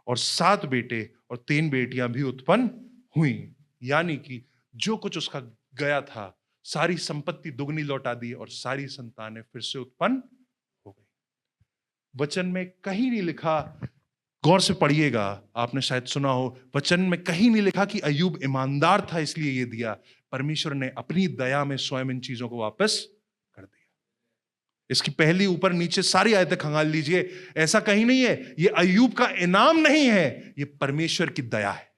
और 7 बेटे और 3 बेटियां भी उत्पन्न हुई। यानी कि जो कुछ उसका गया था, सारी संपत्ति दुगनी लौटा दी, और सारी संतानें फिर से उत्पन्न हो गई। वचन में कहीं नहीं लिखा, गौर से पढ़िएगा, आपने शायद सुना हो, वचन में कहीं नहीं लिखा कि अय्यूब ईमानदार था इसलिए ये दिया। परमेश्वर ने अपनी दया में स्वयं इन चीजों को वापस कर दिया। इसकी पहली ऊपर नीचे सारी आयतें खंगाल लीजिए, ऐसा कहीं नहीं है। ये अय्यूब का इनाम नहीं है, ये परमेश्वर की दया है,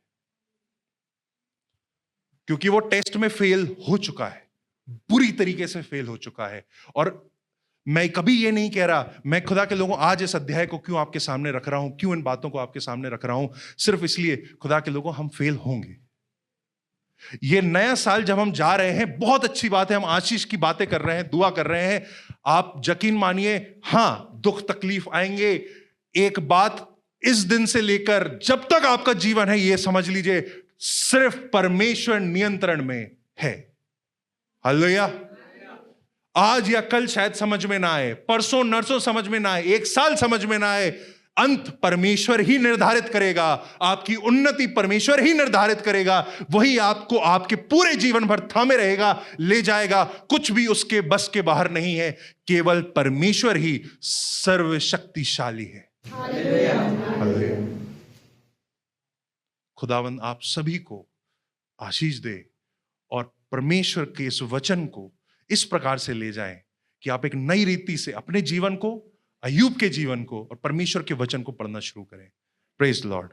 क्योंकि वो टेस्ट में फेल हो चुका है, बुरी तरीके से फेल हो चुका है। और मैं कभी ये नहीं कह रहा, मैं खुदा के लोगों आज इस अध्याय को क्यों आपके सामने रख रहा हूं, क्यों इन बातों को आपके सामने रख रहा हूं, सिर्फ इसलिए, खुदा के लोगों, हम फेल होंगे। ये नया साल जब हम जा रहे हैं, बहुत अच्छी बात है, हम आशीष की बातें कर रहे हैं, दुआ कर रहे हैं। आप यकीन मानिए, हां, दुख तकलीफ आएंगे। एक बात इस दिन से लेकर जब तक आपका जीवन है, यह समझ लीजिए, सिर्फ परमेश्वर नियंत्रण में है। हालेलुया। आज या कल शायद समझ में ना आए, परसों नरसों समझ में ना आए, 1 साल समझ में ना आए, अंत परमेश्वर ही निर्धारित करेगा। आपकी उन्नति परमेश्वर ही निर्धारित करेगा। वही आपको आपके पूरे जीवन भर थामे रहेगा, ले जाएगा। कुछ भी उसके बस के बाहर नहीं है। केवल परमेश्वर ही सर्वशक्तिशाली है। हालेलुया। खुदावंद आप सभी को आशीष दे, और परमेश्वर के इस वचन को इस प्रकार से ले जाएं कि आप एक नई रीति से अपने जीवन को, अय्यूब के जीवन को और परमेश्वर के वचन को पढ़ना शुरू करें। Praise the Lord.